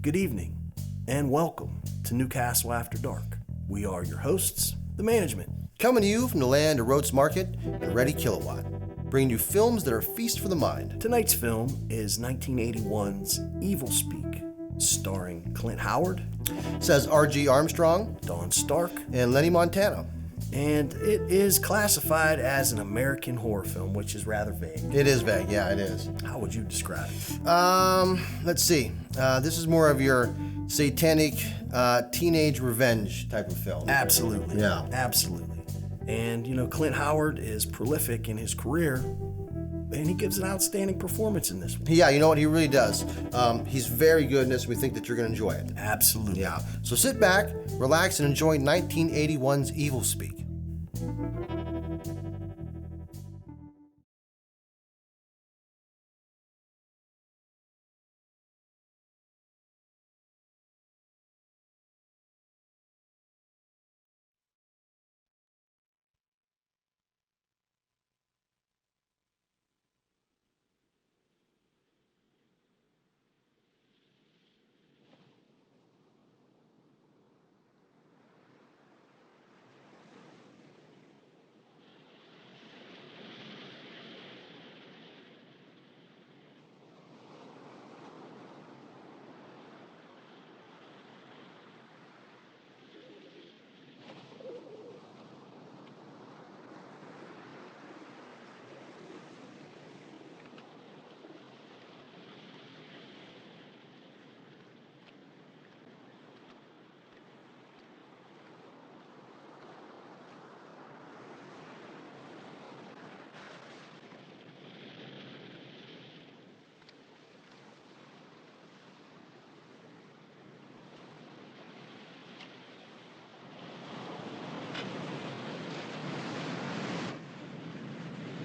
Good evening, and welcome to Newcastle After Dark. We are your hosts, the management. Coming to you from the land of Rhodes Market and Ready Kilowatt, bringing you films that are a feast for the mind. Tonight's film is 1981's Evilspeak, starring Clint Howard, Says R.G. Armstrong, Don Stark, and Lenny Montana. and it is classified as an American horror film, which is rather vague. It is vague, yeah, it is. How would you describe it? Let's see. This is more of your satanic teenage revenge type of film. Absolutely. Yeah. Absolutely. And, Clint Howard is prolific in his career, and he gives an outstanding performance in this one. Yeah, you know what? He really does. He's very good in this. We think that you're going to enjoy it. Absolutely. Yeah. So sit back, relax, and enjoy 1981's Evilspeak.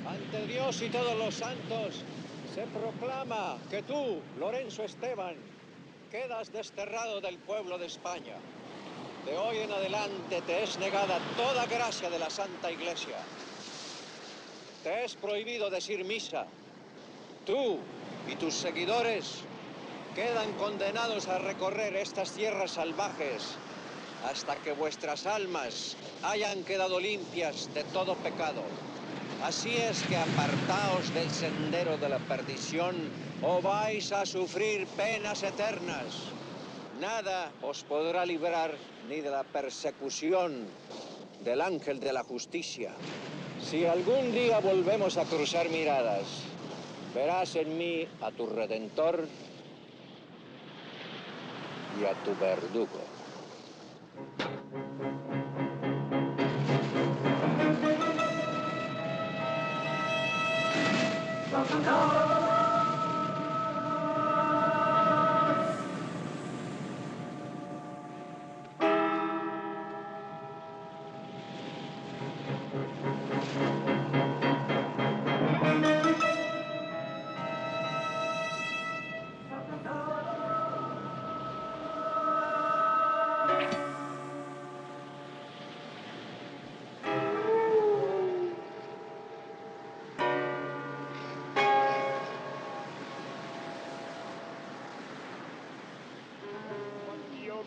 Ante Dios y todos los santos, se proclama que tú, Lorenzo Esteban, quedas desterrado del pueblo de España. De hoy en adelante te es negada toda gracia de la Santa Iglesia. Te es prohibido decir misa. Tú y tus seguidores quedan condenados a recorrer estas tierras salvajes hasta que vuestras almas hayan quedado limpias de todo pecado. Así es que apartaos del sendero de la perdición o vais a sufrir penas eternas. Nada os podrá librar ni de la persecución del ángel de la justicia. Si algún día volvemos a cruzar miradas, verás en mí a tu redentor y a tu verdugo.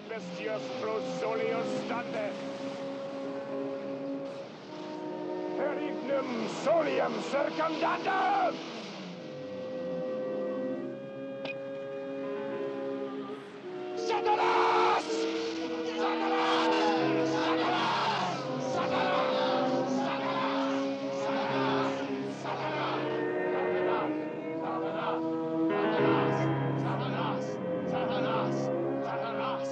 Bestias prosolius stande. Per ignem solium circumdandum! Satanas! Satanas! Satanas! Satanas! Satanas! Satanas! Satanas! Satanas! Satanas!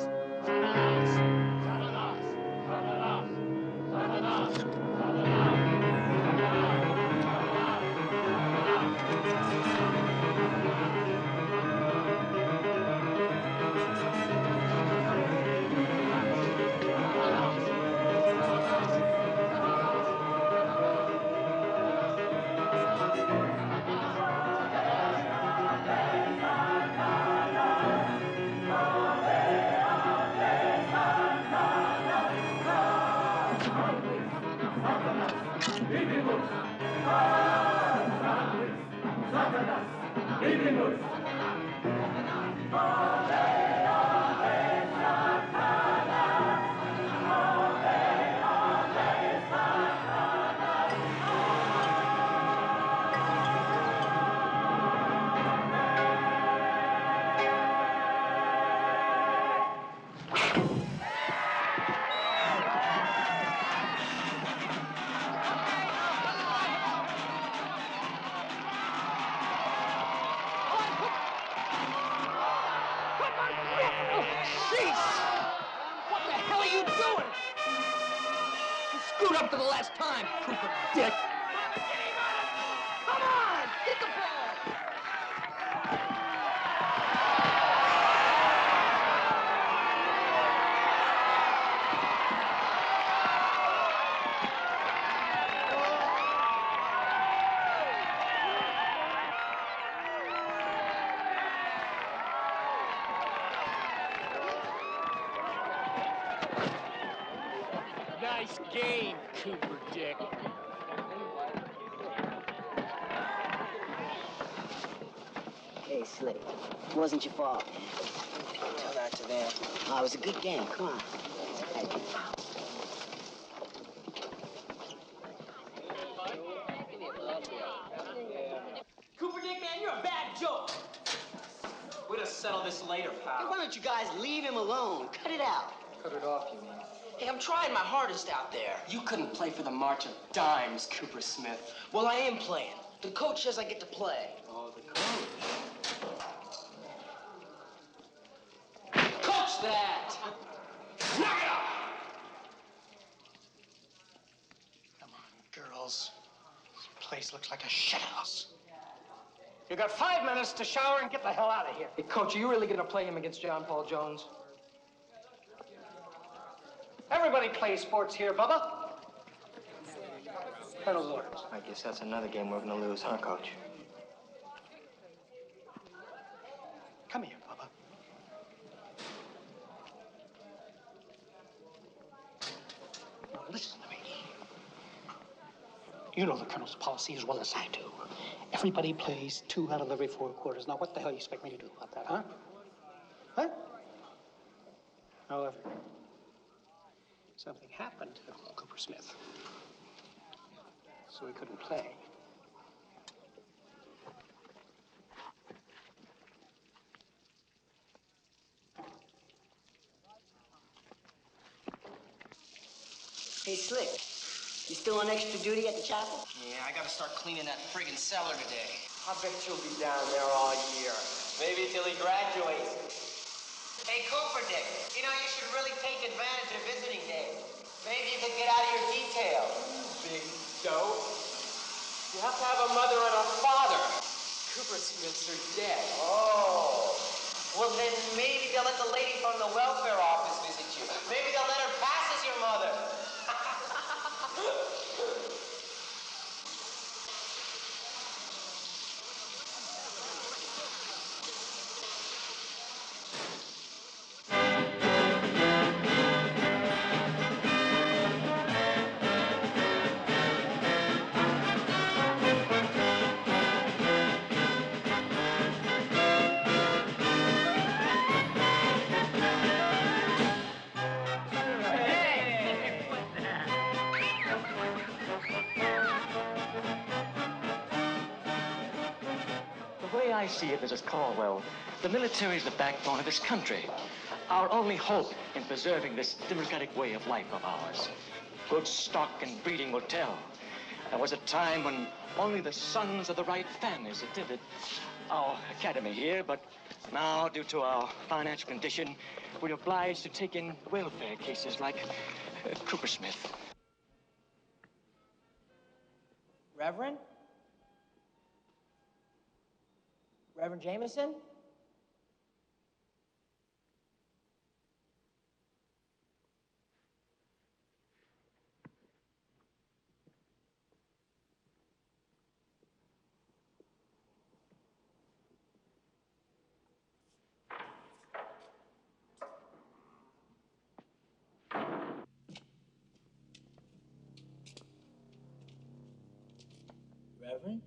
him for the last time, Cooper Dick. Come on, get the ball. Nice game, Cooper Dick. Hey, Slick, it wasn't your fault, man. Tell that to them. Oh, it was a good game. Come on. Hey. Cooper Dick, man, you're a bad joke. We're gonna settle this later, Hey, pal. why don't you guys leave him alone? Cut it out. Cut it off, you mean? Hey, I'm trying my hardest out there. You couldn't play for the March of Dimes, Cooper Smith. Well, I am playing. The coach says I get to play. Oh, the coach. Coach that! Knock it up! Come on, girls. This place looks like a shithouse. You got 5 minutes to shower and get the hell out of here. Hey, Coach, are you really gonna play him against John Paul Jones? Everybody plays sports here, Bubba. Colonel's orders. I guess that's another game we're gonna lose, huh, Coach? Come here, Bubba. Now listen to me. You know the Colonel's policy as well as I do. Everybody plays 2 out of every 4 quarters. Now, what the hell you expect me to do about that, huh? Huh? However, something happened to Cooper Smith, so he couldn't play. Hey, Slick, you still on extra duty at the chapel? Yeah, I gotta start cleaning that friggin' cellar today. I bet you'll be down there all year. Maybe till he graduates. Hey, Cooper Dick, you know, you should really take advantage of visiting day. Maybe you could get out of your detail. Big dope. You have to have a mother and a father. Cooper Smiths are dead. Oh. Well, then maybe they'll let the lady from the welfare office visit you. Maybe they'll let her pass as your mother. The way I see it, Mrs. Caldwell, the military is the backbone of this country. Our only hope in preserving this democratic way of life of ours. Good stock and breeding will tell. There was a time when only the sons of the right families attended our academy here, but now, due to our financial condition, we're obliged to take in welfare cases like Cooper Smith. Reverend? Reverend Jameson? Reverend?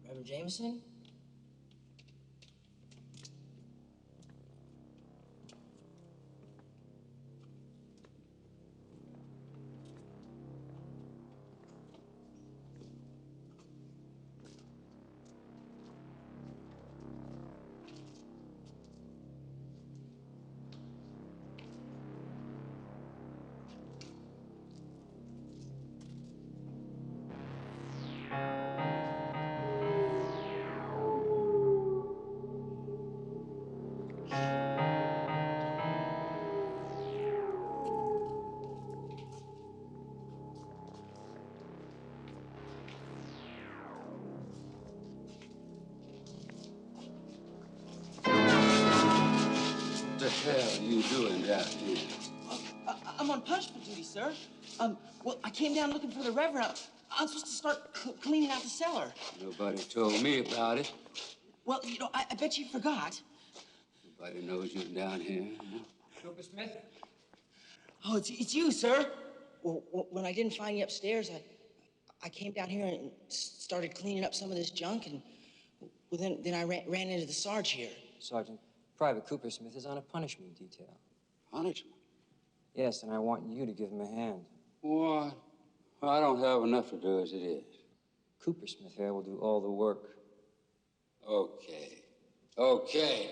Reverend Jameson? you doing down here? I'm on punishment duty, sir. Well, I came down looking for the Reverend. I'm supposed to start cleaning out the cellar. Nobody told me about it. Well, you know, I bet you forgot. Nobody knows you're down here. Huh? Cooper Smith? Oh, it's you, sir. Well, when I didn't find you upstairs, I came down here and started cleaning up some of this junk, and well, then I ran into the Sarge here. Sergeant, Private Cooper Smith is on a punishment detail. Punishment? Yes, and I want you to give him a hand. What? Well, I don't have enough to do as it is. Cooper Smith here will do all the work. Okay. Okay.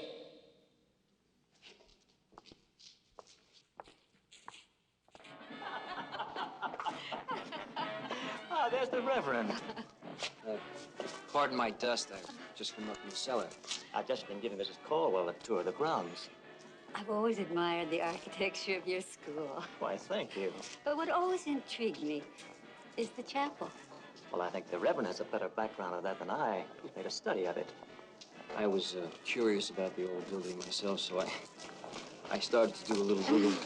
Ah, there's the Reverend. Pardon my dust. I've just come up from the cellar. I've just been giving Mrs. Caldwell a tour of the grounds. I've always admired the architecture of your school. Why, thank you. But what always intrigued me is the chapel. Well, I think the Reverend has a better background of that than I. He's made a study of it. I was curious about the old building myself, so I started to do a little digging.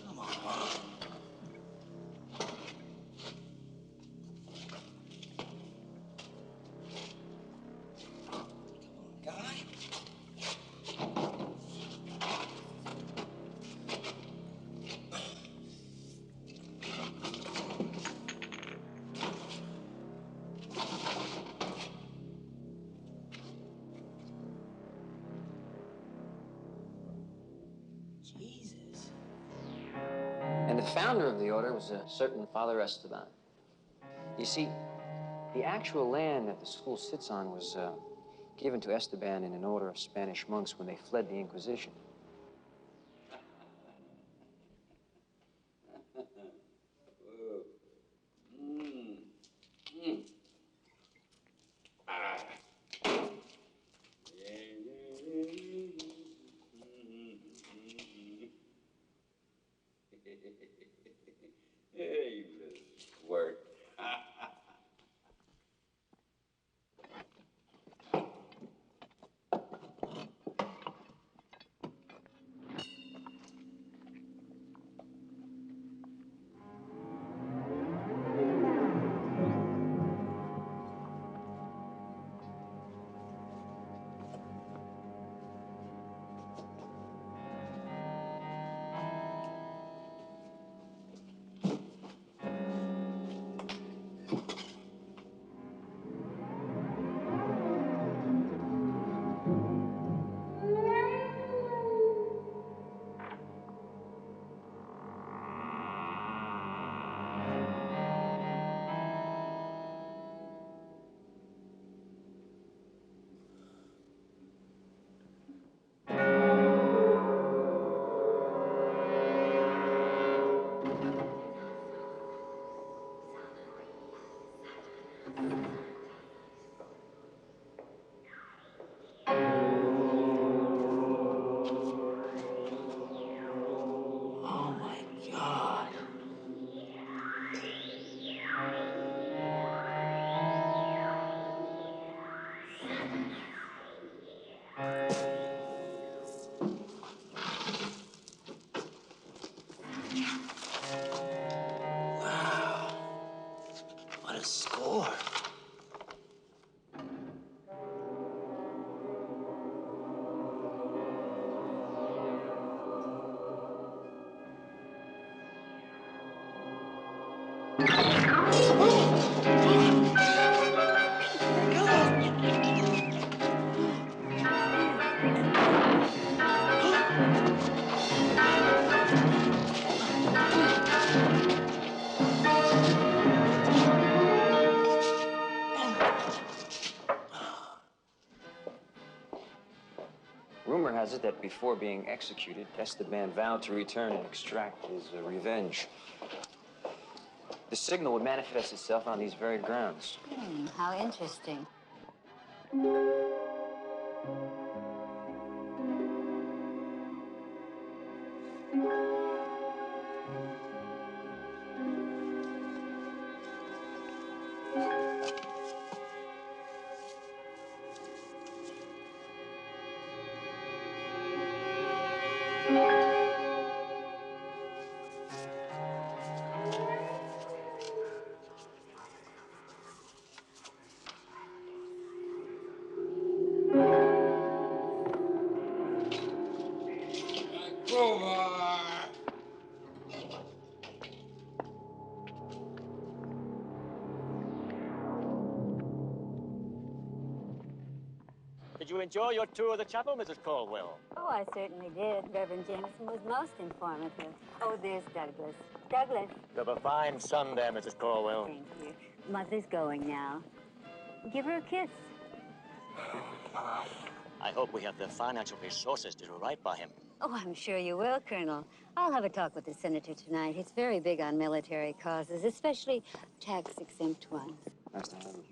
Come on. Guy? Jesus. And the founder of the order was a certain Father Esteban. You see, the actual land that the school sits on was given to Esteban in an order of Spanish monks when they fled the Inquisition. Hey, work. it that before being executed, Esteban vowed to return and extract his revenge. The signal would manifest itself on these very grounds. How interesting. Did you enjoy your tour of the chapel, Mrs. Caldwell? Oh, I certainly did. Reverend Jameson was most informative. Oh, there's Douglas. Douglas. You have a fine son there, Mrs. Caldwell. Thank you. Mother's going now. Give her a kiss. I hope we have the financial resources to do right by him. Oh, I'm sure you will, Colonel. I'll have a talk with the senator tonight. He's very big on military causes, especially tax-exempt ones. Nice to have you.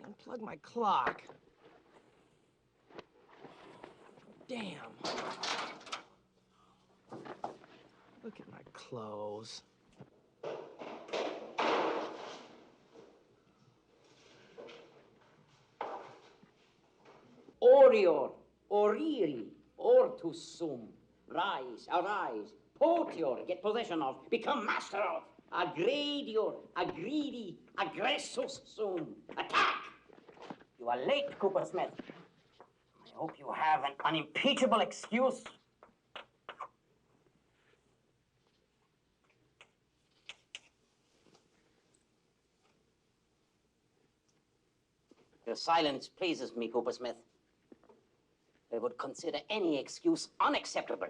Unplug my clock. Damn. Look at my clothes. Orior, oriri, ortus sum. Rise, arise, potior, get possession of, become master of. Aggredior, aggredi, aggressus sum. Attack! You are late, Cooper Smith. I hope you have an unimpeachable excuse. Your silence pleases me, Cooper Smith. I would consider any excuse unacceptable,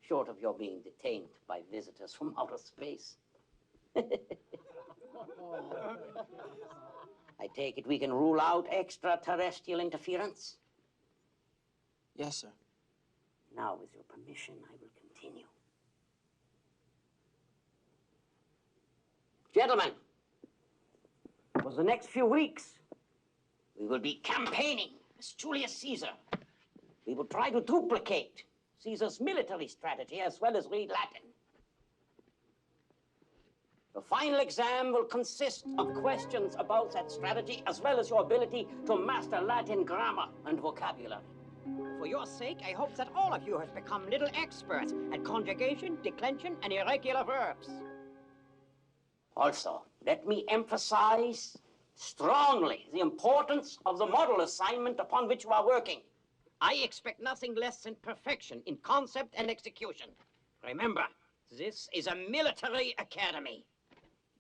short of your being detained by visitors from outer space. I take it we can rule out extraterrestrial interference? Yes, sir. Now, with your permission, I will continue. Gentlemen, for the next few weeks, we will be campaigning as Julius Caesar. We will try to duplicate Caesar's military strategy as well as read Latin. The final exam will consist of questions about that strategy as well as your ability to master Latin grammar and vocabulary. For your sake, I hope that all of you have become little experts at conjugation, declension, and irregular verbs. Also, let me emphasize strongly the importance of the model assignment upon which you are working. I expect nothing less than perfection in concept and execution. Remember, this is a military academy.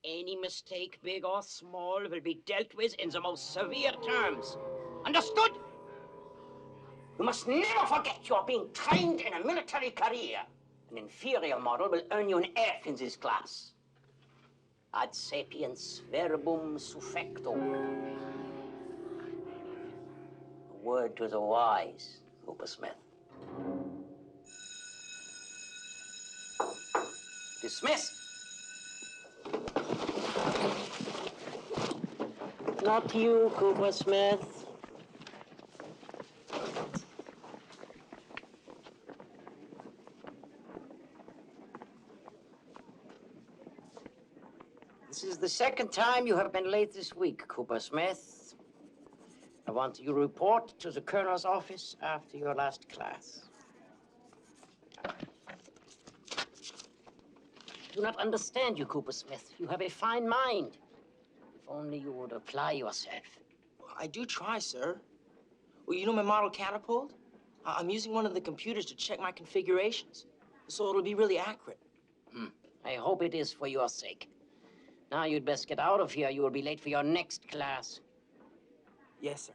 Any mistake, big or small, will be dealt with in the most severe terms. Understood? You must never forget you are being trained in a military career. An inferior model will earn you an F in this class. Ad sapiens verbum suffecto. A word to the wise, Cooper Smith. Dismissed. Not you, Cooper Smith. This is the second time you have been late this week, Cooper Smith. I want you to report to the colonel's office after your last class. I do not understand you, Cooper Smith. You have a fine mind. If only you would apply yourself. I do try, sir. Well, you know my model catapult? I'm using one of the computers to check my configurations, so it'll be really accurate. I hope it is for your sake. Now you'd best get out of here. You will be late for your next class. Yes, sir.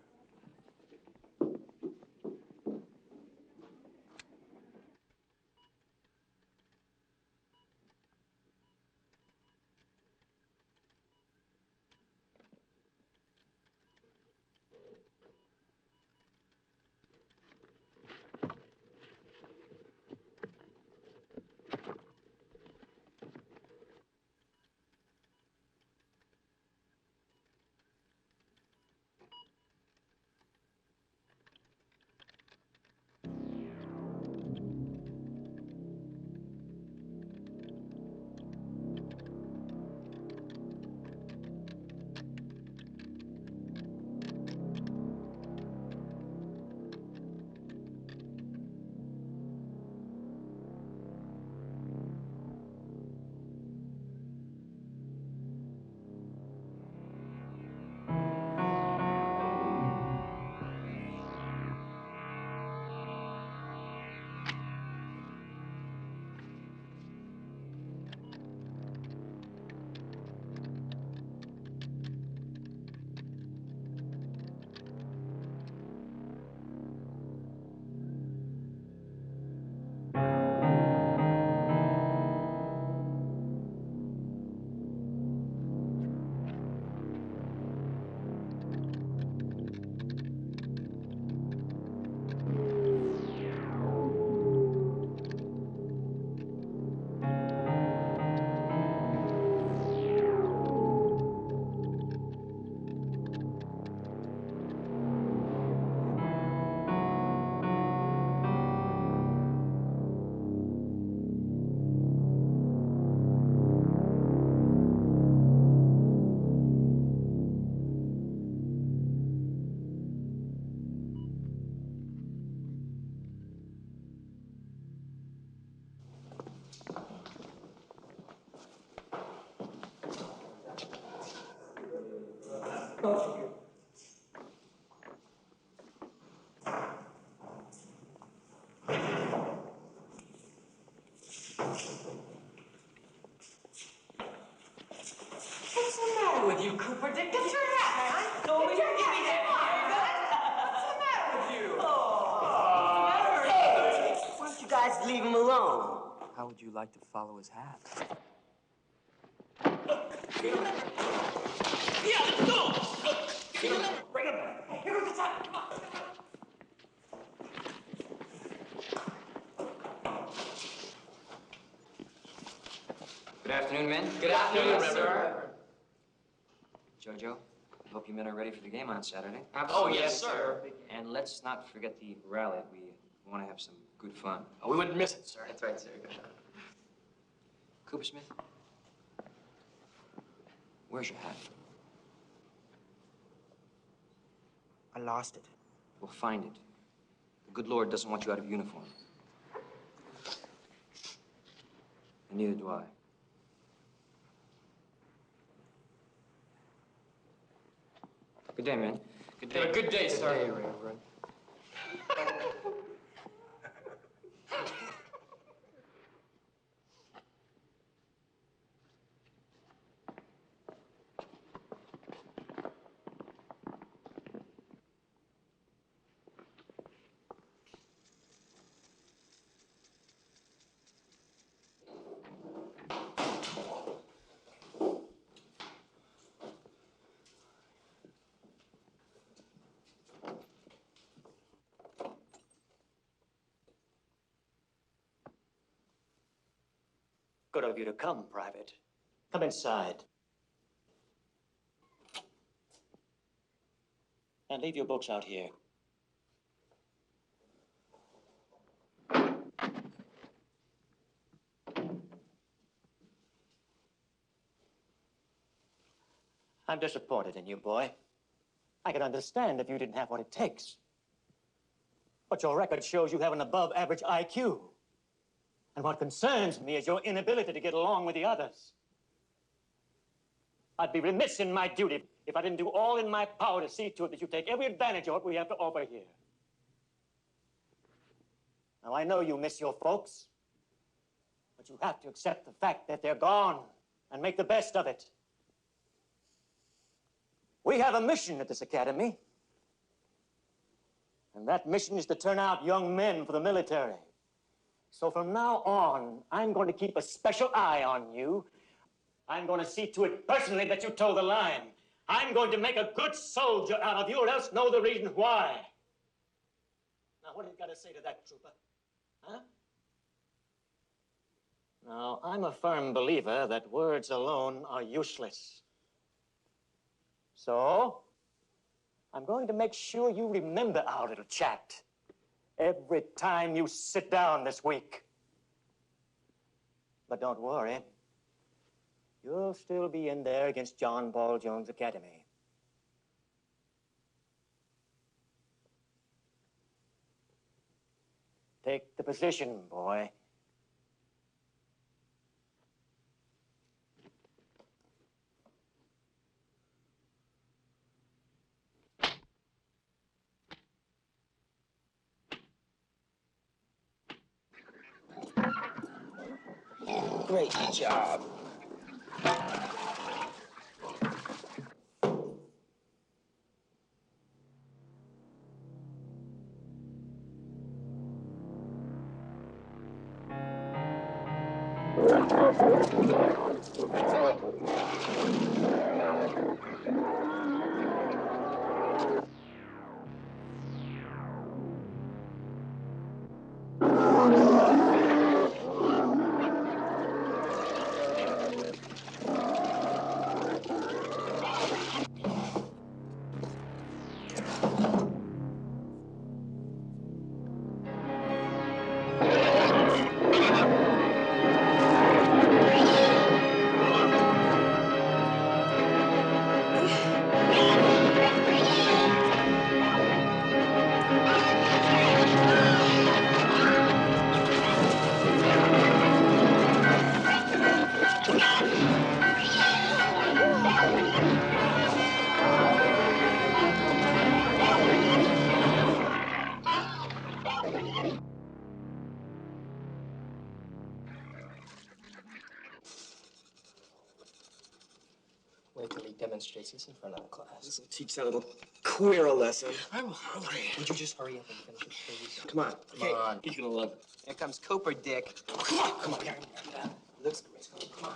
What's the matter with you, Cooper? Get your hat, man. Go with you. Give me that. What's the matter with you? Hey! Why don't you guys leave him alone? How would you like to follow his hat? Yeah, let's go. Bring him. Here goes the top. Come on. Good afternoon, men. Good afternoon, sir. Jojo, I hope you men are ready for the game on Saturday. Oh, yes, sir. And let's not forget the rally. We want to have some good fun. Oh, we wouldn't miss it, sir. That's right, sir. Cooper Smith, where's your hat? I lost it. Well, find it. The good Lord doesn't want you out of uniform. And neither do I. Good day, man. Good day. Good day, sir. Hey, Reverend. Good of you to come, Private. Come inside. And leave your books out here. I'm disappointed in you, boy. I could understand if you didn't have what it takes. But your record shows you have an above-average IQ. And what concerns me is your inability to get along with the others. I'd be remiss in my duty if I didn't do all in my power to see to it that you take every advantage of what we have to offer here. Now, I know you miss your folks, but you have to accept the fact that they're gone and make the best of it. We have a mission at this academy, and that mission is to turn out young men for the military. So from now on, I'm going to keep a special eye on you. I'm going to see to it personally that you toe the line. I'm going to make a good soldier out of you, or else know the reason why. Now, what do you got to say to that, trooper? Huh? Now, I'm a firm believer that words alone are useless. So, I'm going to make sure you remember our little chat every time you sit down this week. But don't worry. You'll still be in there against John Paul Jones Academy. Take the position, boy. Great job. Wait till he demonstrates this in front of the class. This will teach that little queer a lesson. I'm hungry. Would you just hurry up and finish it, please? Come on. Come on. He's gonna love it. Here comes Cooper, Dick. Come on. Come on. Here. Looks great. Come on.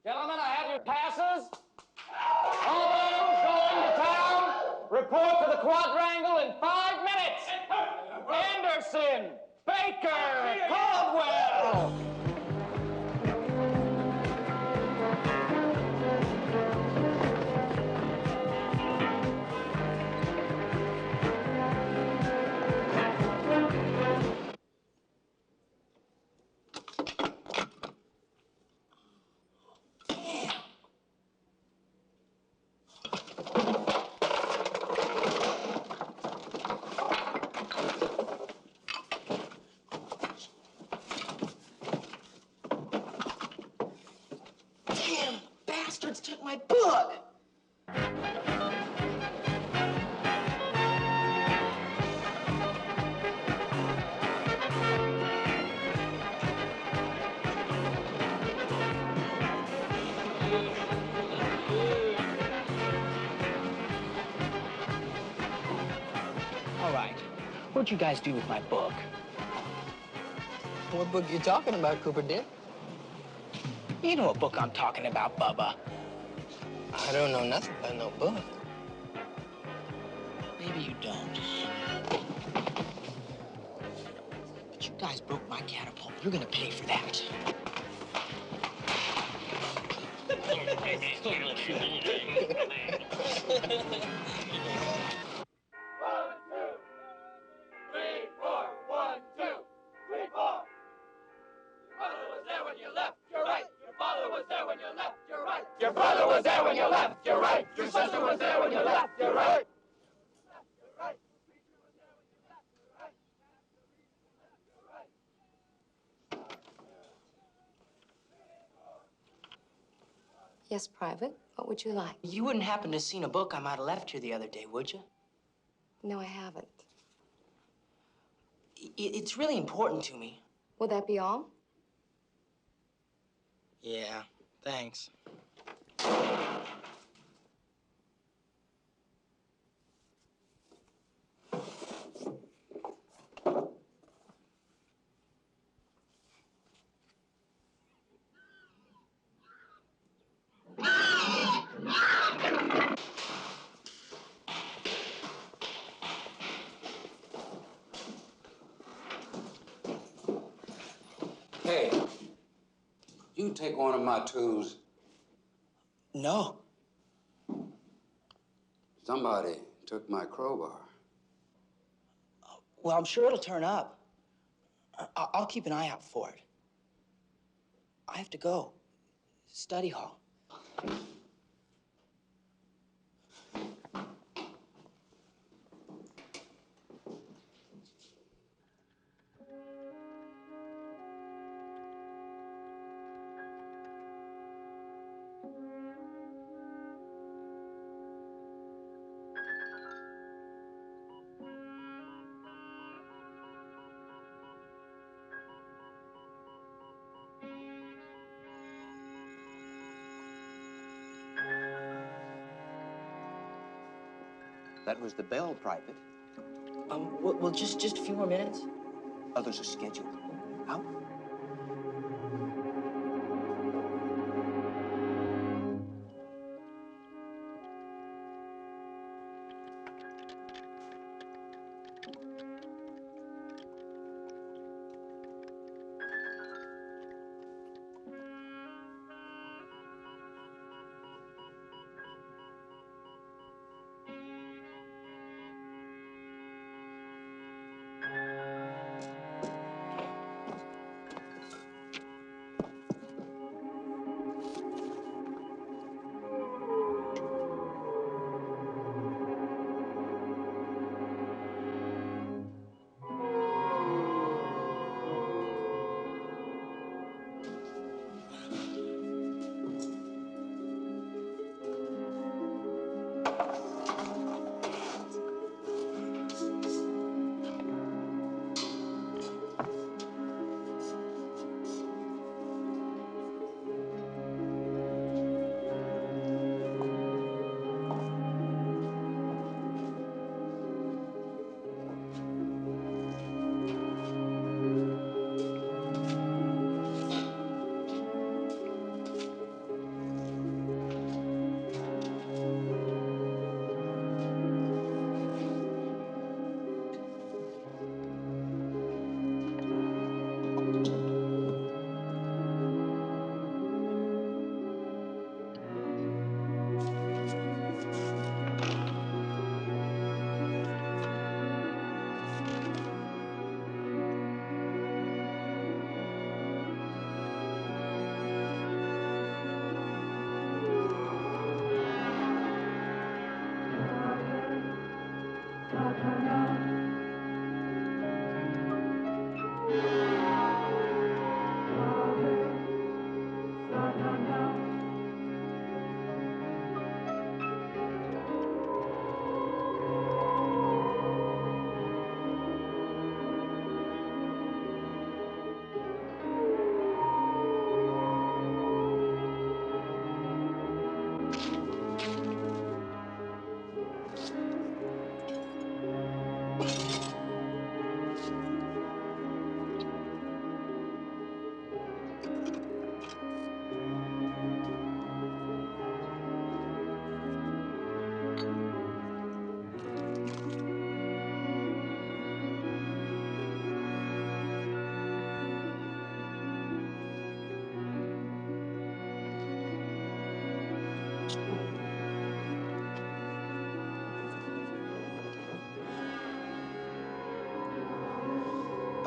Gentlemen, I have your passes. All those going to town, report to the quadrangle in 5 minutes. Anderson, Baker, Caldwell. Damn bastards took my book. All right. What'd you guys do with my book? What book you talking about, Cooper Dick? You know what book I'm talking about, Bubba. I don't know nothing about no book. Maybe you don't. But you guys broke my catapult. You're gonna pay for that. Your brother was there when you left, you're right. Your sister was there when you left, you're right. Yes, Private. What would you like? You wouldn't happen to seen a book I might have left here the other day, would you? No, I haven't. It's really important to me. Will that be all? Yeah, thanks. Hey, you take one of my tools. No. Somebody took my crowbar. Well, I'm sure it'll turn up. I'll keep an eye out for it. I have to go. Study hall. That was the bell, Private. Well, just a few more minutes. Others are scheduled. Out.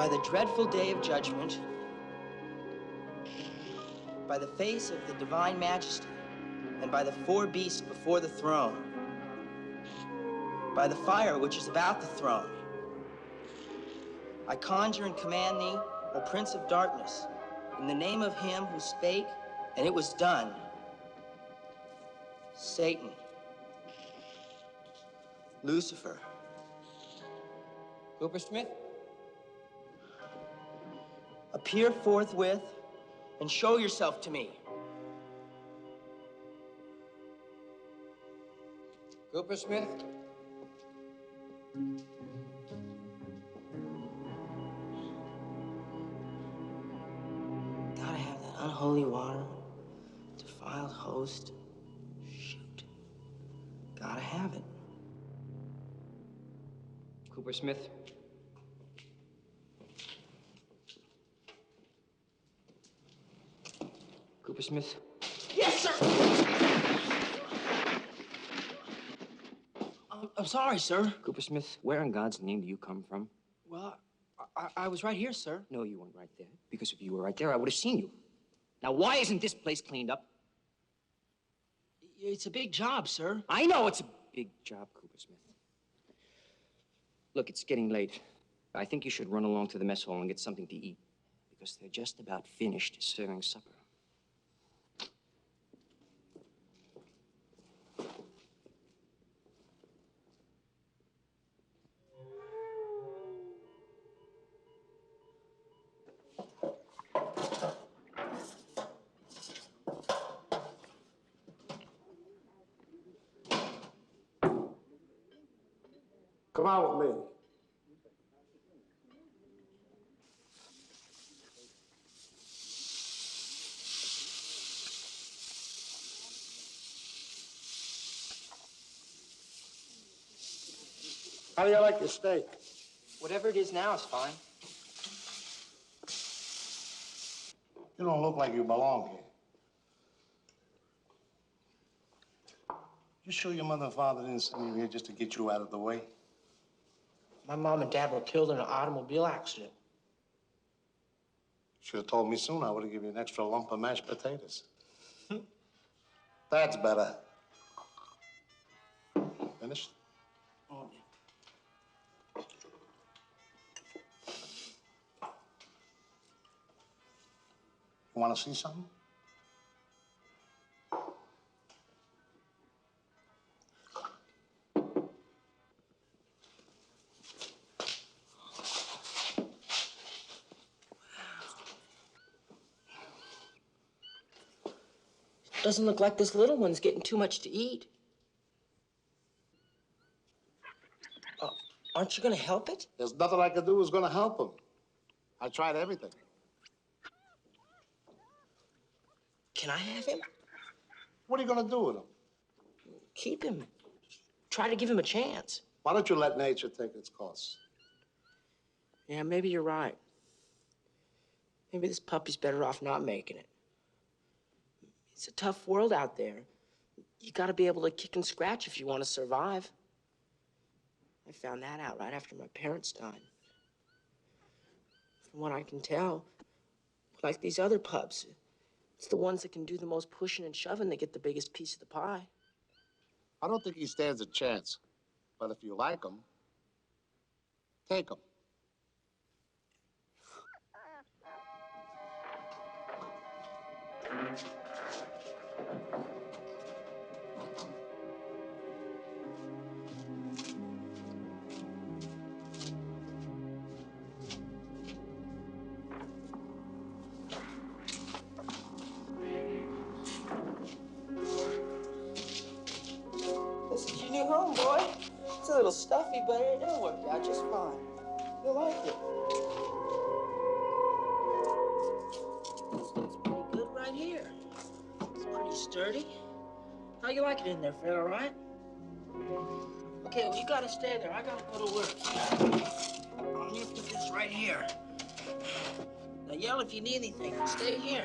By the dreadful day of judgment, by the face of the divine majesty, and by the four beasts before the throne, by the fire which is about the throne, I conjure and command thee, O Prince of Darkness, in the name of him who spake, and it was done, Satan, Lucifer, Coopersmith? appear forthwith and show yourself to me. Coopersmith? Gotta have that unholy water, defiled host. Shoot. Gotta have it. Coopersmith? Coopersmith? Yes, sir! I'm sorry, sir. Coopersmith, where in God's name do you come from? Well, I was right here, sir. No, you weren't right there. Because if you were right there, I would have seen you. Now, why isn't this place cleaned up? It's a big job, sir. I know it's a big job, Coopersmith. Look, it's getting late. I think you should run along to the mess hall and get something to eat. Because they're just about finished serving supper. Come out with me. How do you like your steak? Whatever it is now is fine. You don't look like you belong here. You sure your mother and father didn't send you here just to get you out of the way? My mom and dad were killed in an automobile accident. Should have told me sooner. I would have given you an extra lump of mashed potatoes. That's better. Finished? You want to see something? Doesn't look like this little one's getting too much to eat. Aren't you gonna help it? There's nothing I can do who's going to help him. I tried everything. Can I have him? What are you going to do with him? Keep him. Try to give him a chance. Why don't you let nature take its course? Yeah, maybe you're right. Maybe this puppy's better off not making it. It's a tough world out there. You gotta be able to kick and scratch if you want to survive. I found that out right after my parents died. From what I can tell, like these other pups, it's the ones that can do the most pushing and shoving that get the biggest piece of the pie. I don't think he stands a chance. But if you like him, take him. This is your new home, boy. It's a little stuffy, but it'll work out just fine. You'll like it. It's pretty good right here. It's pretty sturdy. How you like it in there, Fred, all right? Okay, well, you gotta stay there. I gotta go to work. I'm gonna put this right here. Now yell if you need anything. Stay here.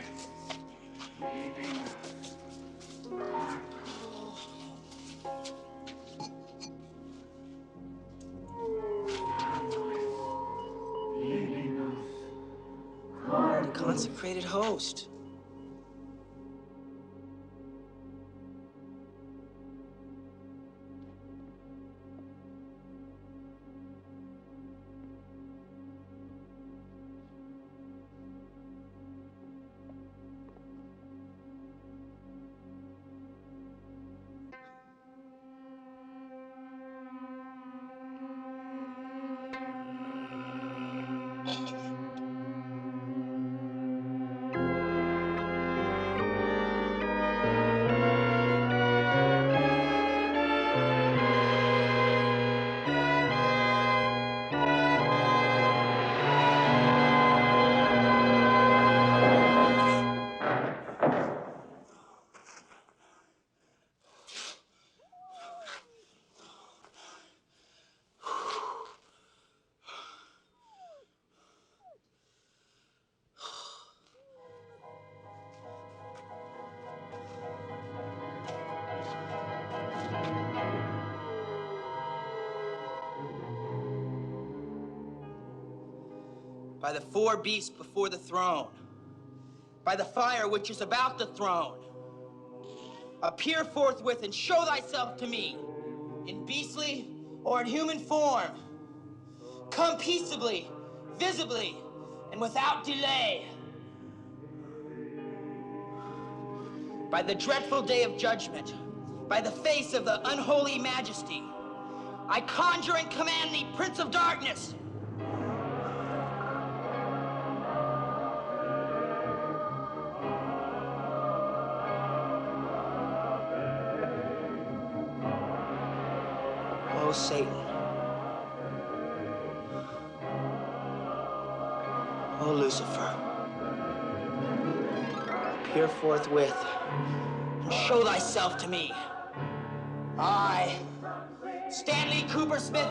consecrated host. By the four beasts before the throne, by the fire which is about the throne, appear forthwith and show thyself to me, in beastly or in human form. Come peaceably, visibly, and without delay. By the dreadful day of judgment, by the face of the unholy majesty, I conjure and command thee, Prince of Darkness. O Satan, O Lucifer, appear forthwith and show thyself to me. I, Stanley Cooper Smith,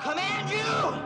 command you!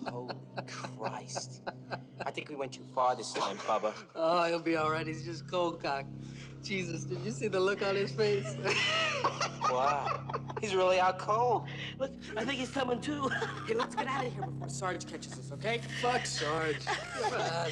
Holy Christ. I think we went too far this time, Bubba. Oh, he'll be all right. He's just cold cocked. Jesus, did you see the look on his face? Wow. He's really out cold. Look, I think he's coming too. Hey, let's get out of here before Sarge catches us, okay? Fuck Sarge. Come on.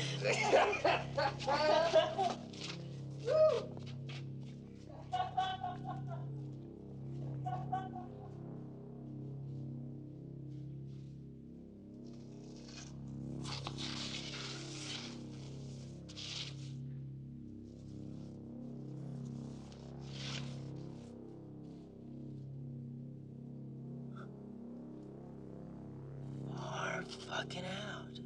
lucking out.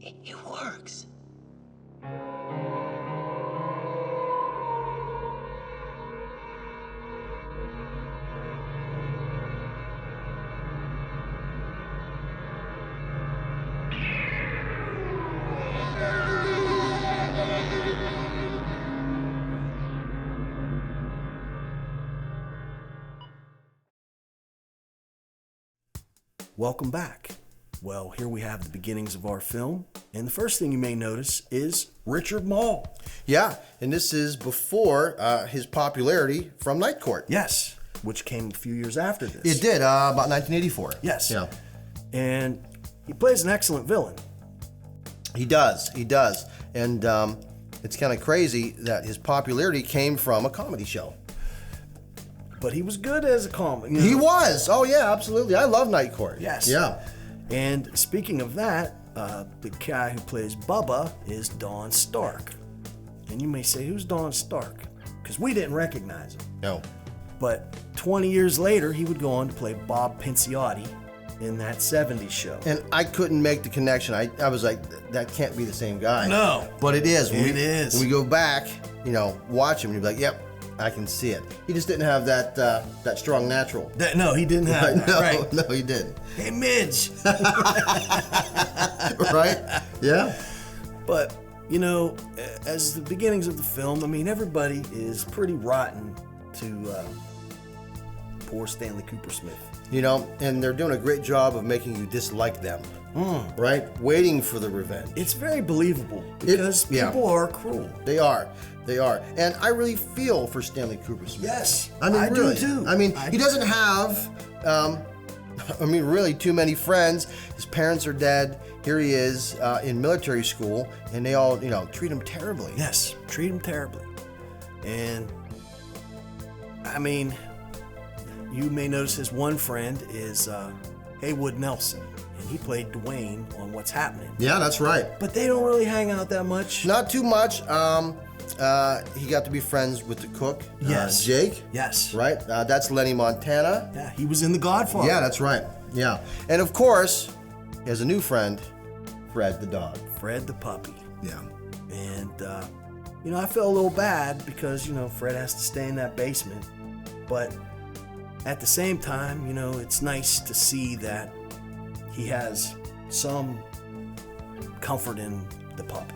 It works. Welcome back. Well, here we have the beginnings of our film, and the first thing you may notice is Richard Mall. Yeah, and this is before his popularity from Night Court. Yes, which came a few years after this. It did, about 1984. Yes. Yeah. And he plays an excellent villain. He does. And it's kind of crazy that his popularity came from a comedy show. But he was good as a comedy. He was. Oh, yeah, absolutely. I love Night Court. Yes. Yeah. And speaking of that, the guy who plays Bubba is Don Stark. And you may say, who's Don Stark? Because we didn't recognize him. No. But 20 years later, he would go on to play Bob Pinciotti in that 70s show. And I couldn't make the connection. I was like, that can't be the same guy. No. But it is. It is. When we go back, watch him, and you're like, yep, I can see it. He just didn't have that strong natural. No, he didn't have that. Right. No, he didn't. Hey, Midge. Right? Yeah. But, as the beginnings of the film, I mean, everybody is pretty rotten to poor Stanley Cooper Smith. And they're doing a great job of making you dislike them. Right? Waiting for the revenge. It's very believable because people are cruel. They are. And I really feel for Stanley Cooper Smith. Yes, I mean, I really. do too. I mean, he doesn't have, really too many friends. His parents are dead. Here he is in military school, and they all, treat him terribly. Yes, treat him terribly. And, I mean, you may notice his one friend is Haywood Nelson. And he played Dwayne on What's Happening. Yeah, that's right. But they don't really hang out that much. Not too much. He got to be friends with the cook, Jake. Yes. Right? That's Lenny Montana. Yeah, he was in The Godfather. Yeah, that's right. Yeah. And of course, he has a new friend, Fred the dog. Fred the puppy. Yeah. And, I felt a little bad because, Fred has to stay in that basement. But at the same time, it's nice to see that he has some comfort in the puppy.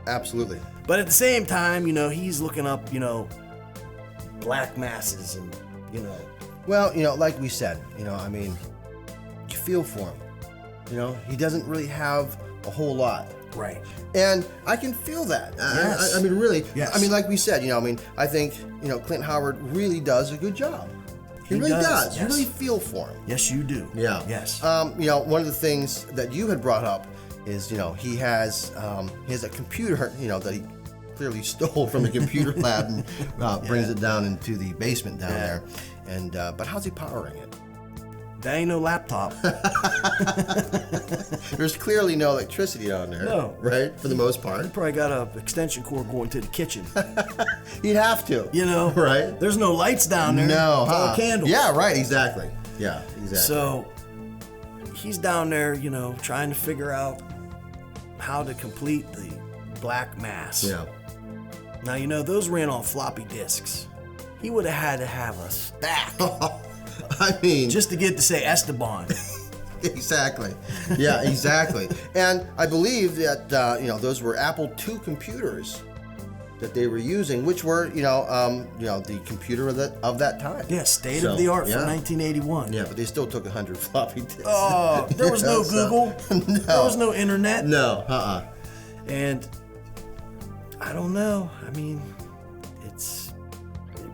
Absolutely. But at the same time, he's looking up, black masses and, Well, like we said, I mean, you feel for him. He doesn't really have a whole lot. Right. And I can feel that. Yes. I mean, really. Yes. I mean, like we said, I think, Clint Howard really does a good job. He really does. Yes. You really feel for him. Yes, you do. Yeah. Yes. One of the things that you had brought up is, he has a computer, that he clearly stole from the computer lab and brings it down into the basement down there. And but how's he powering it? That ain't no laptop. There's clearly no electricity down there. No. Right? For the most part. He probably got an extension cord going to the kitchen. He'd have to. Right? There's no lights down there. No. It's all candles. Yeah, right. Exactly. Yeah, exactly. So he's down there, trying to figure out how to complete the Black Mass. Yeah. Now, those ran on floppy disks. He would have had to have a stack. I mean, just to get to say Esteban. Exactly. Yeah, exactly. And I believe that those were Apple II computers that they were using, which were the computer of that time. Yeah, state of the art for 1981. Yeah, but they still took 100 floppy disks. Oh, there was no Google. No. There was no internet. No. And I don't know. I mean, it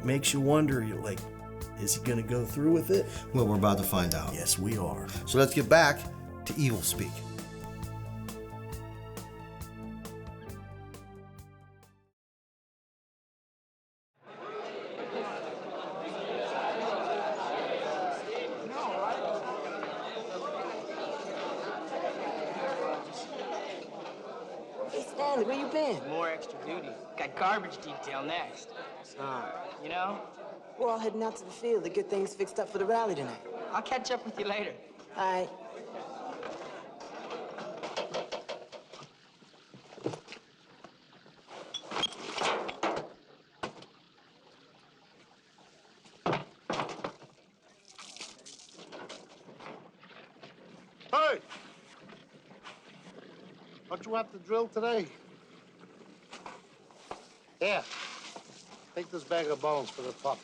makes you wonder. You're like, is he going to go through with it? Well, we're about to find out. Yes, we are. So let's get back to Evilspeak. Hey, Stanley, where you been? More extra duty. Got garbage detail next. We're all heading out to the field to get things fixed up for the rally tonight. I'll catch up with you later. All right. Don't you want the drill today? Here. Take this bag of bones for the pup.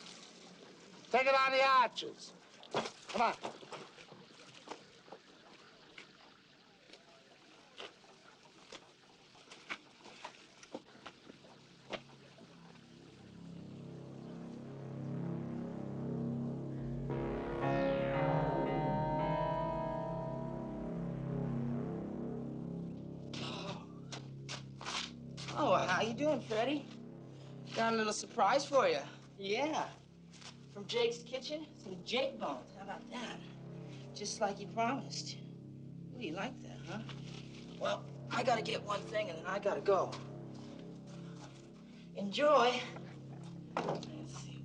Take it on the arches. Come on. Oh, how you doing, Freddie? Got a little surprise for you. Yeah. From Jake's kitchen, some Jake bones. How about that? Just like he promised. Ooh, you like that, huh? Well, I gotta get one thing and then I gotta go. Enjoy. Let's see.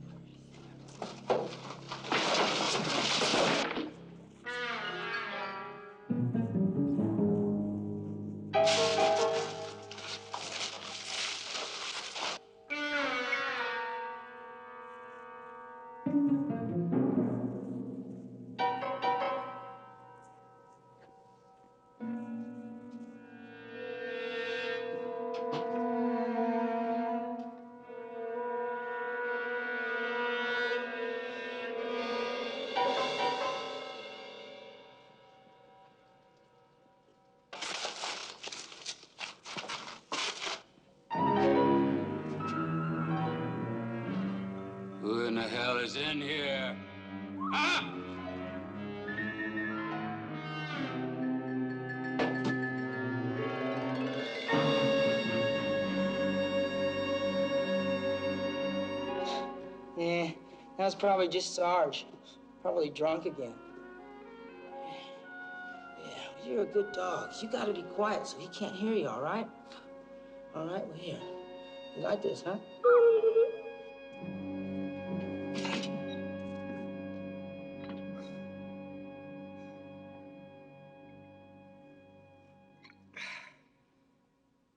Who in the hell is in here? Huh? Yeah, that was probably just Sarge. Probably drunk again. Yeah, you're a good dog. You gotta be quiet so he can't hear you, all right? All right, well, here. You like this, huh?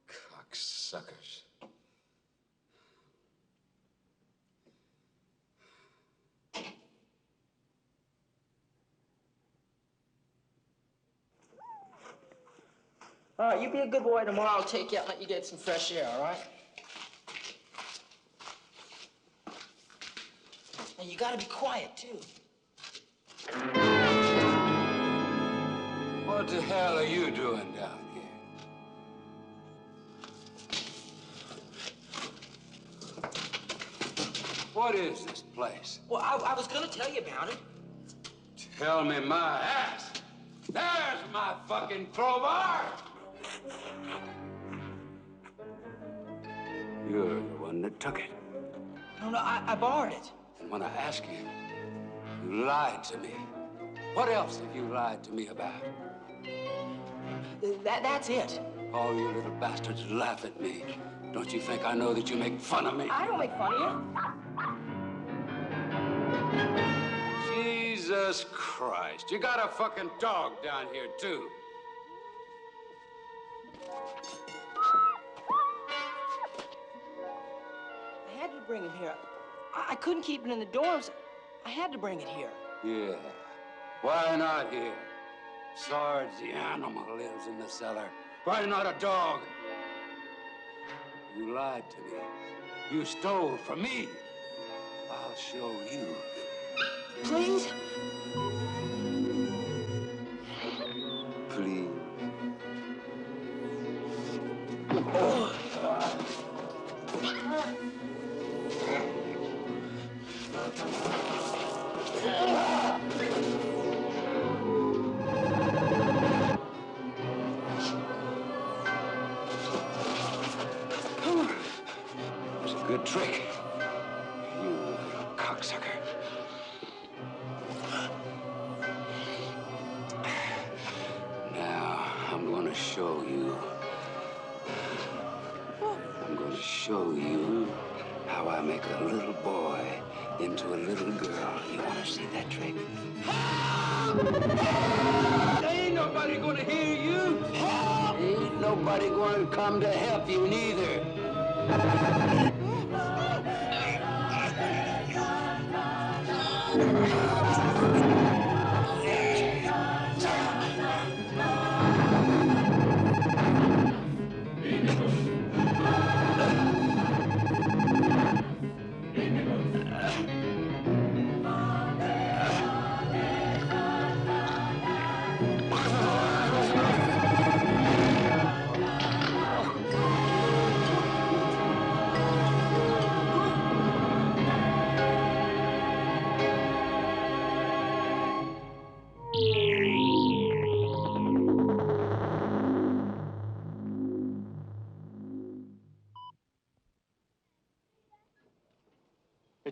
Cocksuckers. All right, you be a good boy. Tomorrow I'll take you out and let you get some fresh air, all right? And you gotta be quiet, too. What the hell are you doing down here? What is this place? Well, I was gonna tell you about it. Tell me my ass. There's my fucking crowbar. You're the one that took it. No, I borrowed it. And when I ask you, you lied to me. What else have you lied to me about? That's it. All you little bastards laugh at me. Don't you think I know that you make fun of me? I don't make fun of you. Jesus Christ. You got a fucking dog down here, too. I had to bring him here. I couldn't keep it in the dorms. I had to bring it here. Yeah. Why not here? Sarge the animal lives in the cellar. Why not a dog? You lied to me. You stole from me. I'll show you. Please? Please. Oh. It was a good trick. You little cocksucker. Now, I'm going to show you. I'm going to show you how I make a little boy into a little girl. You want to see that trick? Ain't nobody going to hear you. Ain't nobody going to come to help you neither.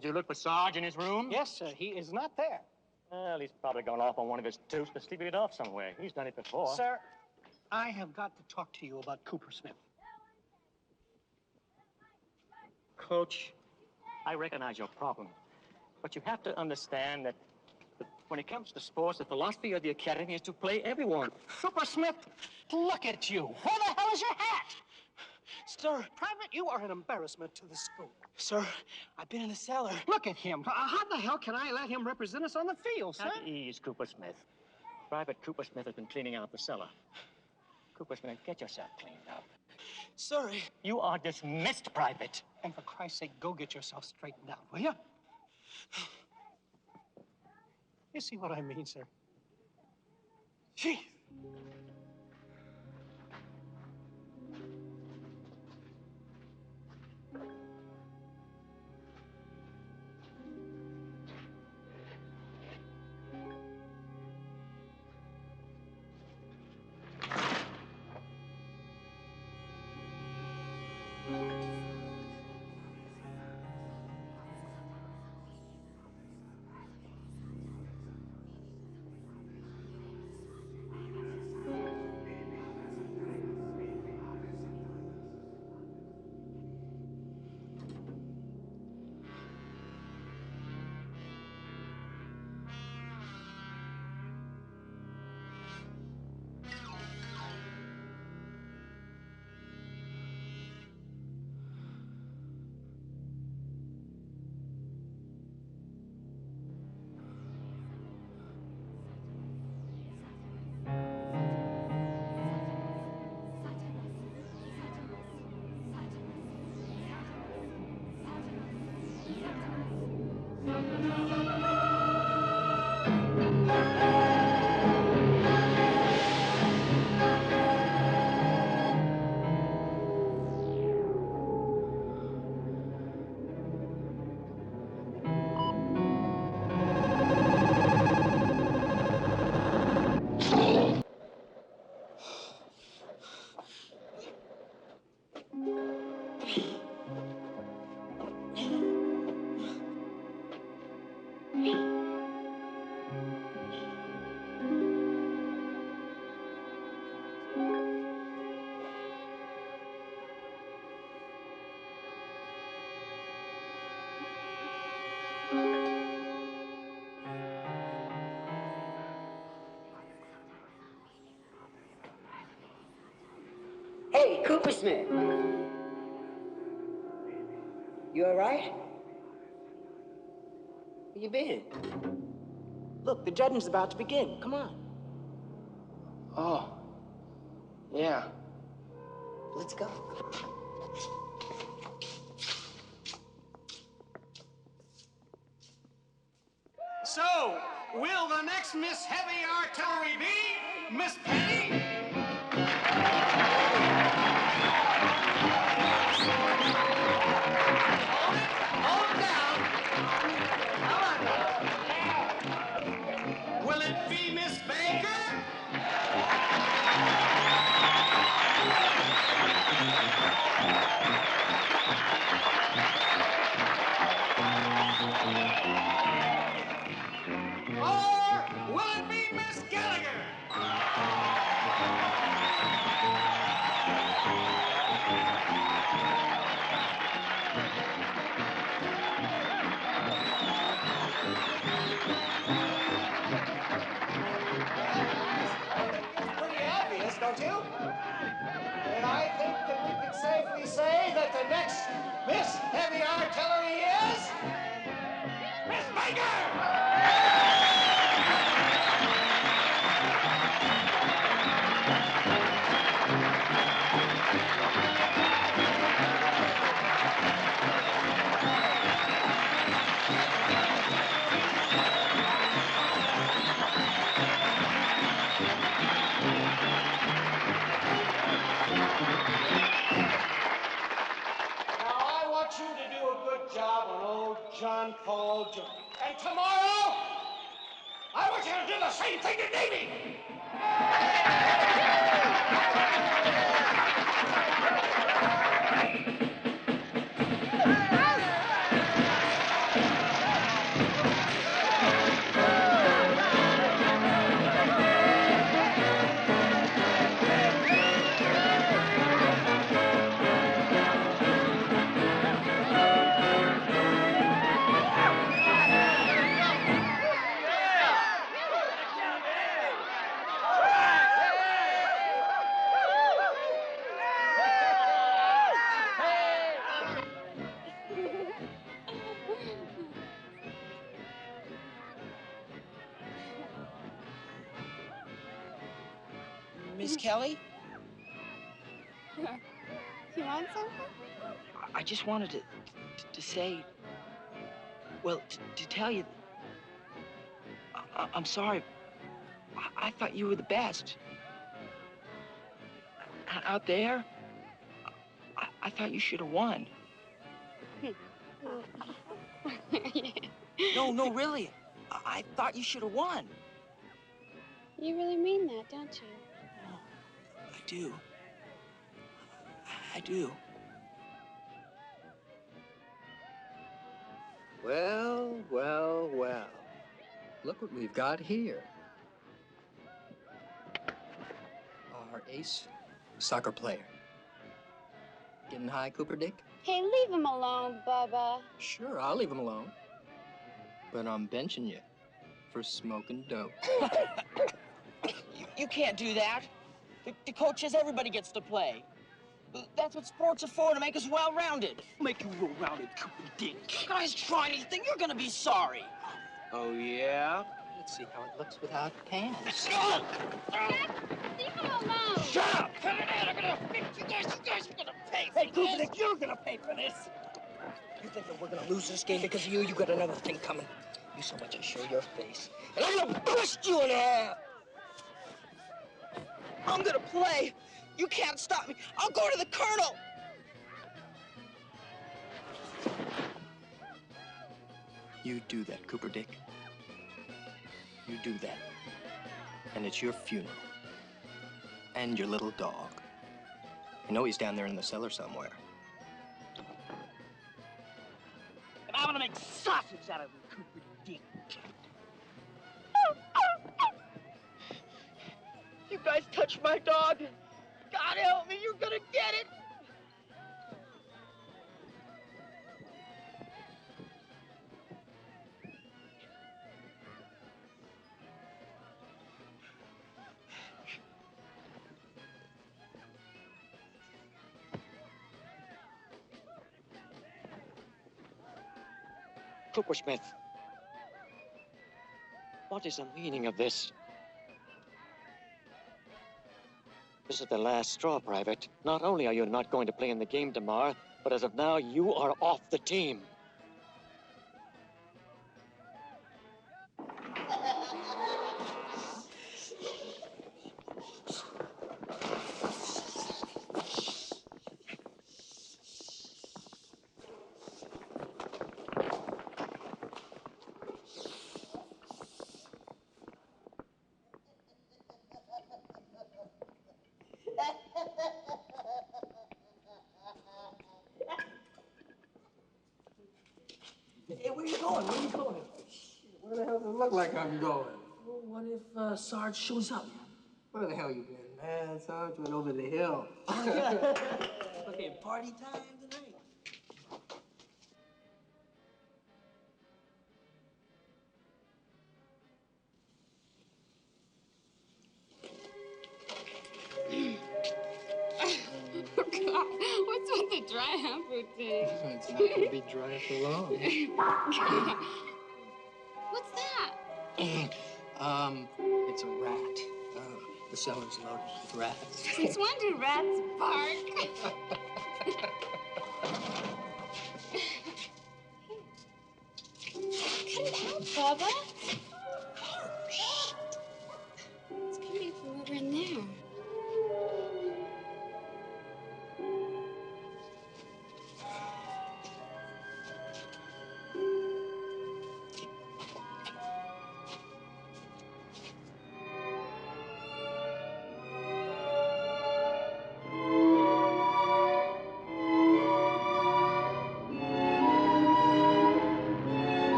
Did you look for Sarge in his room? Yes, sir. He is not there. Well, he's probably gone off on one of his toots to sleep it off somewhere. He's done it before. Sir, I have got to talk to you about Cooper Smith. Coach, I recognize your problem. But you have to understand that when it comes to sports, the philosophy of the academy is to play everyone. Cooper Smith, look at you. Where the hell is your hat? Sir, Private, you are an embarrassment to the school. Sir, I've been in the cellar. Look at him. How the hell can I let him represent us on the field, sir? At ease, Cooper Smith. Private Cooper Smith has been cleaning out the cellar. Cooper Smith, get yourself cleaned up. Sir. You are dismissed, Private. And for Christ's sake, go get yourself straightened out, will you? You see what I mean, sir? Gee. Hey, Cooper Smith. You all right? Where you been? Look, the judging's about to begin. Come on. Oh, yeah. Let's go. So, will the next Miss Heavy Artillery be Miss Penny? Hold it down. Come on now. Will it be Miss Baker? Or will it be Miss Gallagher? Pretty obvious, don't you? And I think that we can safely say that the next Miss Heavy Artillery is Miss Baker! You to do a good job on old John Paul Jones. And tomorrow, I want you to do the same thing to Davy. Miss Kelly? You want something? I just wanted to say, well, to tell you, I'm sorry. I thought you were the best. Out there, I thought you should have won. No, really. I thought you should have won. You really mean that, don't you? I do. I do. Well, well, well. Look what we've got here. Our ace soccer player. Getting high, Cooper Dick? Hey, leave him alone, Bubba. Sure, I'll leave him alone. But I'm benching you for smoking dope. You can't do that. The coach says everybody gets to play. That's what sports are for, to make us well-rounded. Make you well-rounded, Cooper Dick. You guys try anything, you're gonna be sorry. Oh, yeah? Let's see how it looks without pants. Leave him alone. Shut up! Cut it out! I'm gonna fix you guys are gonna pay for this. Hey, Cooper Dick, you're gonna pay for this. You think that we're gonna lose this game because of you? You got another thing coming. You so much I show your face. And I'm gonna bust you in half! I'm gonna play. You can't stop me. I'll go to the colonel. You do that, Cooper Dick. You do that. And it's your funeral. And your little dog. You know he's down there in the cellar somewhere. And I'm gonna make sausage out of him, Cooper Dick. You guys touch my dog. God help me, you're gonna get it. Cooper Smith, what is the meaning of this? This is the last straw, Private. Not only are you not going to play in the game tomorrow, but as of now, you are off the team. Hey, where you going? Where you going? Where the hell does it look like I'm going? Well, what if Sarge shows up? Where the hell you been, man? Sarge went over the hill. Oh, yeah. Okay, party time tonight. God, what's with the dry hump routine? It's not gonna be dry for long. What's that? It's a rat. The cellar's loaded with rats. Since when do rats bark? Cut it out, Bubba. It's coming from over in there.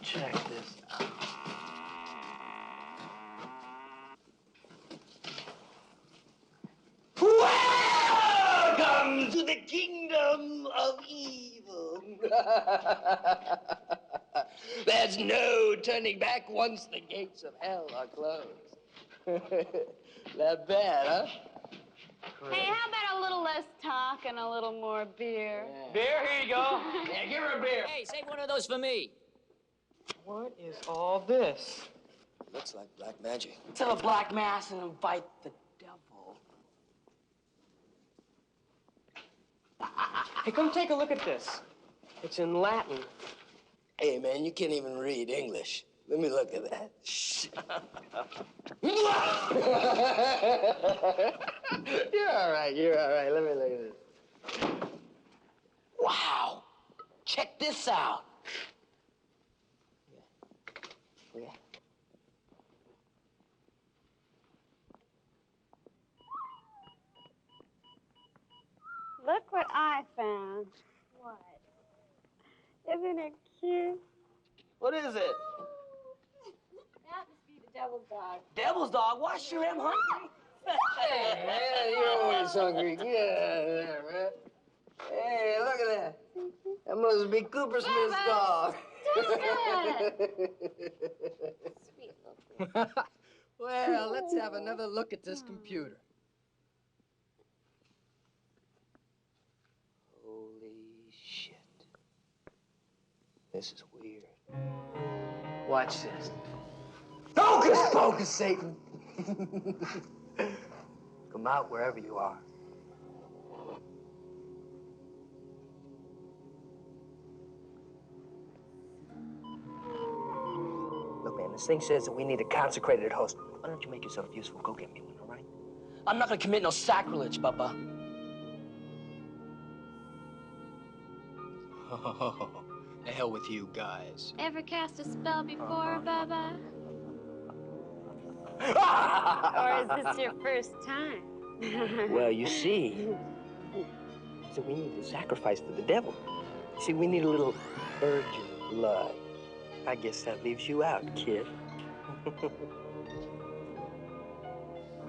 Check this out. Welcome to the kingdom of evil. There's no turning back once the gates of hell are closed. Not bad, huh? Hey, how about a little less talk and a little more beer? Beer, here you go. Yeah, give her a beer. Hey, save one of those for me. What is all this? Looks like black magic. Tell a black mass and invite the devil. Hey, come take a look at this. It's in Latin. Hey, man, you can't even read English. Let me look at that. You're all right, you're all right. Let me look at this. Wow. Check this out. Yeah. Look what I found. What? Isn't it cute? What is it? That must be the devil's dog. Devil's dog? Why, sure am hungry. Hey, man, you're always hungry. Get out of there, man. Hey, look at that. That must be Cooper Smith's dog. Sweet little. Well, let's have another look at this computer. Holy shit. This is weird. Watch this. Hocus pocus, Satan! Come out wherever you are. Look, man, this thing says that we need a consecrated host. Why don't you make yourself useful? Go get me one, all right? I'm not gonna commit no sacrilege, Bubba. The hell with you guys. Ever cast a spell before, Bubba? Or is this your first time? Well, you see, so we need to sacrifice to the devil. See, we need a little virgin blood. I guess that leaves you out, kid.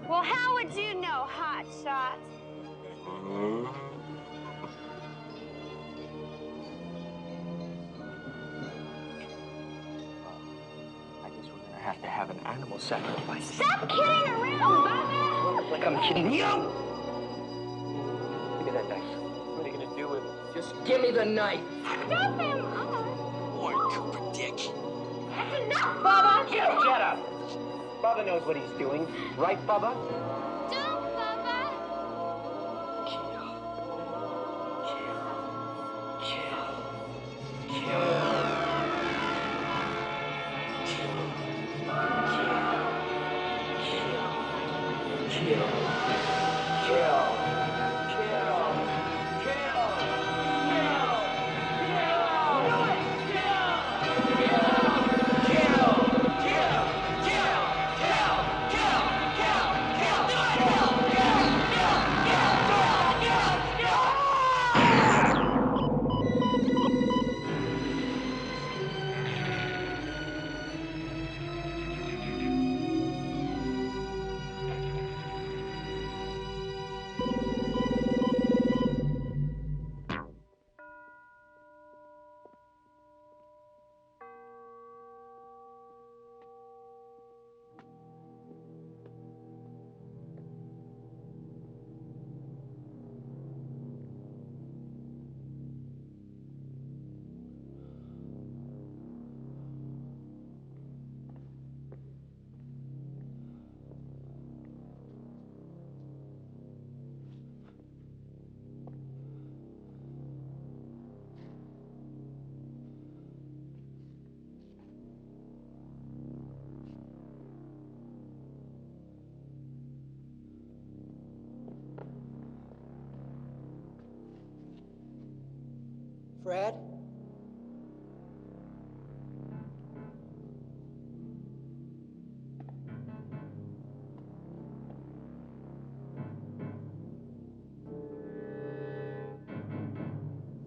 Well, how would you know, hot shot? I guess we're gonna have to have an animal sacrifice. Stop kidding around, Bubba! Like I'm kidding you! Give me that knife. What are you gonna do with it? Just give me the knife. Stop him! Boy, Cooper Dick. That's enough, Bubba! Shut up! Bubba knows what he's doing. Right, Bubba? Don't, Bubba! Fred?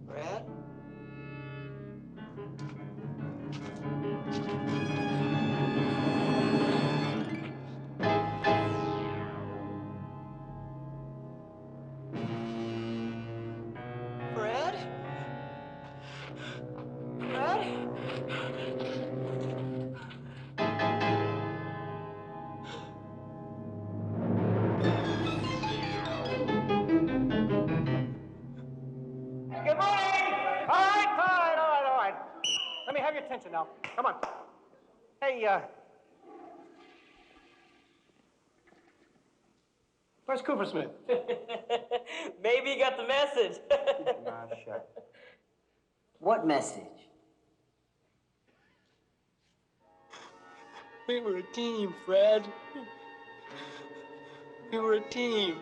Fred? Fred? attention now. Come on. Hey, where's Cooper Smith? Maybe you got the message. Nah, shut. What message? We were a team, Fred. We were a team.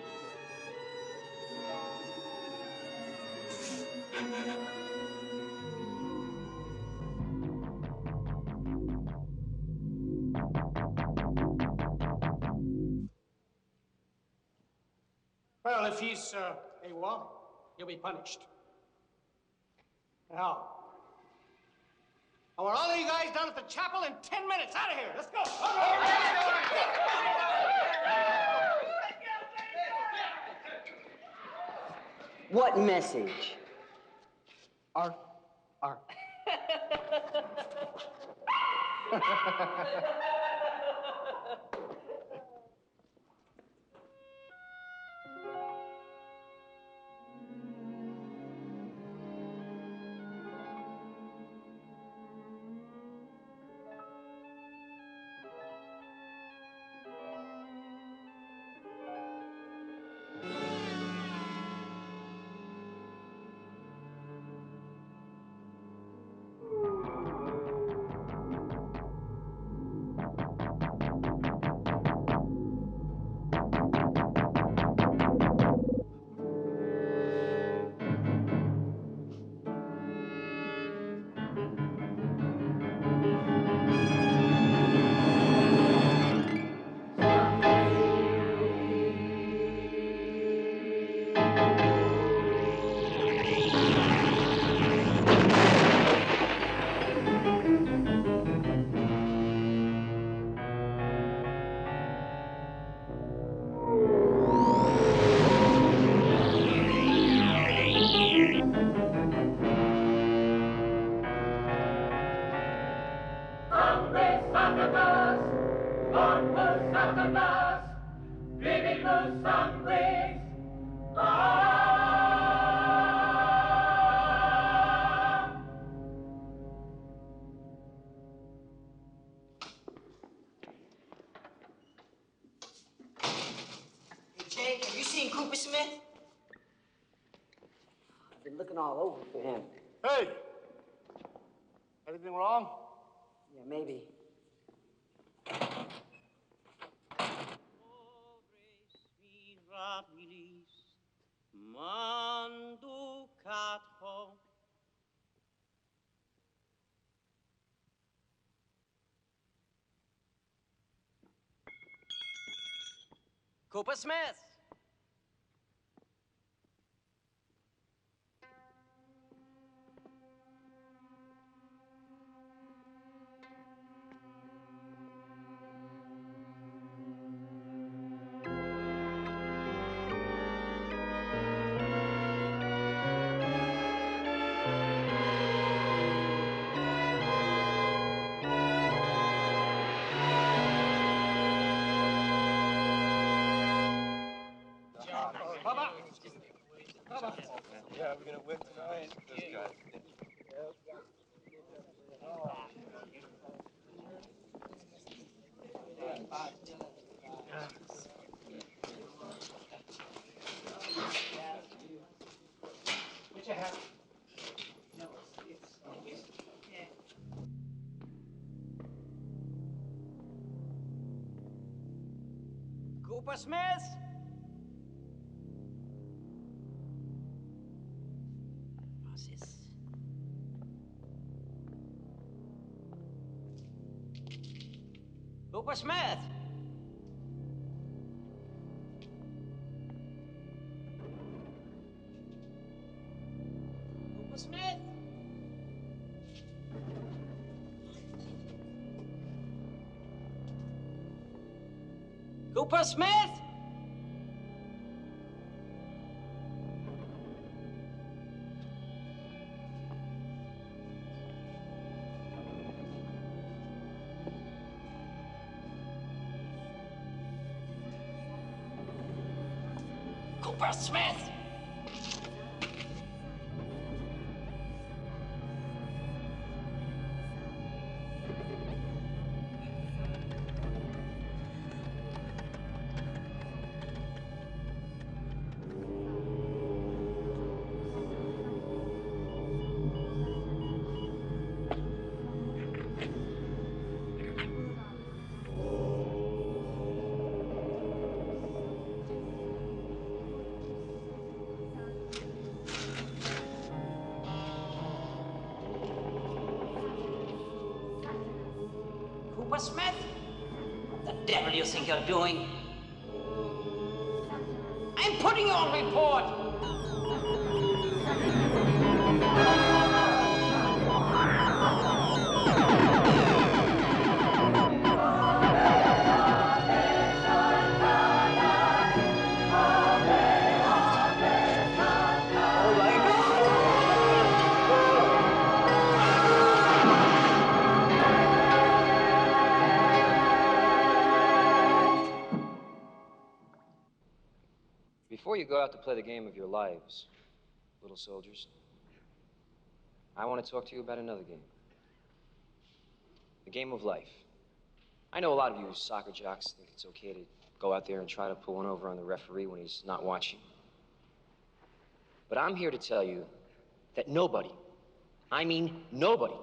Well, if he's AWOL, he'll be punished. Now, I want all of you guys down at the chapel in 10 minutes. Out of here. Let's go. What message? Arf. Jake, have you seen Cooper Smith? I've been looking all over for him. Hey! Anything wrong? Yeah, maybe. Cooper Smith! Yeah, we're gonna win tonight. This guy. Get your hat. Cooper Smith! Was ist? Cooper Smith! Cooper Smith! Cooper Smith! Cooper Smith! Smith? What the devil do you think you're doing? I'm putting you on report. Before you go out to play the game of your lives, little soldiers, I want to talk to you about another game. The game of life. I know a lot of you soccer jocks think it's okay to go out there and try to pull one over on the referee when he's not watching. But I'm here to tell you that nobody, I mean nobody,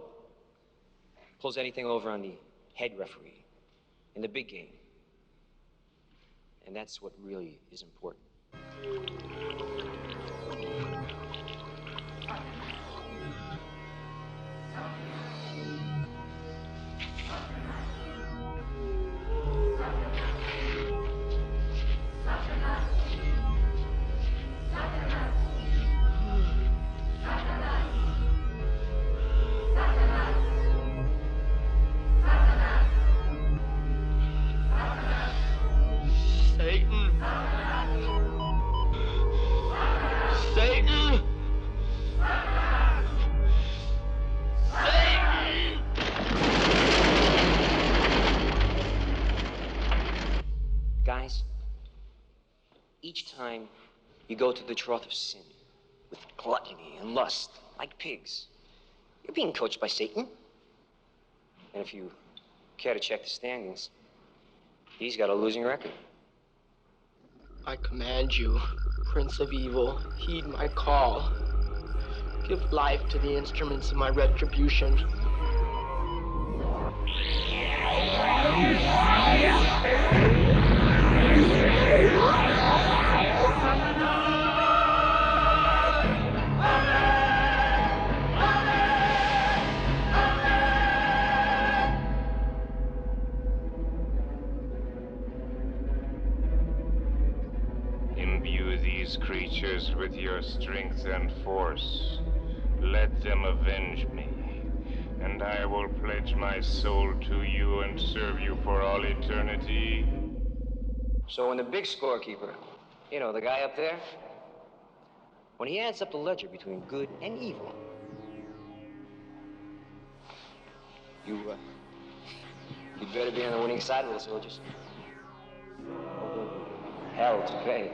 pulls anything over on the head referee in the big game. And that's what really is important. Guys, each time you go to the trough of sin with gluttony and lust, like pigs, you're being coached by Satan. And if you care to check the standings, he's got a losing record. I command you, Prince of Evil, heed my call. Give life to the instruments of my retribution. Imbue these creatures with your strength and force. Let them avenge me, and I will pledge my soul to you and serve you for all eternity. So when the big scorekeeper, you know, the guy up there, when he adds up the ledger between good and evil, you better be on the winning side, little soldiers. Hell to pay.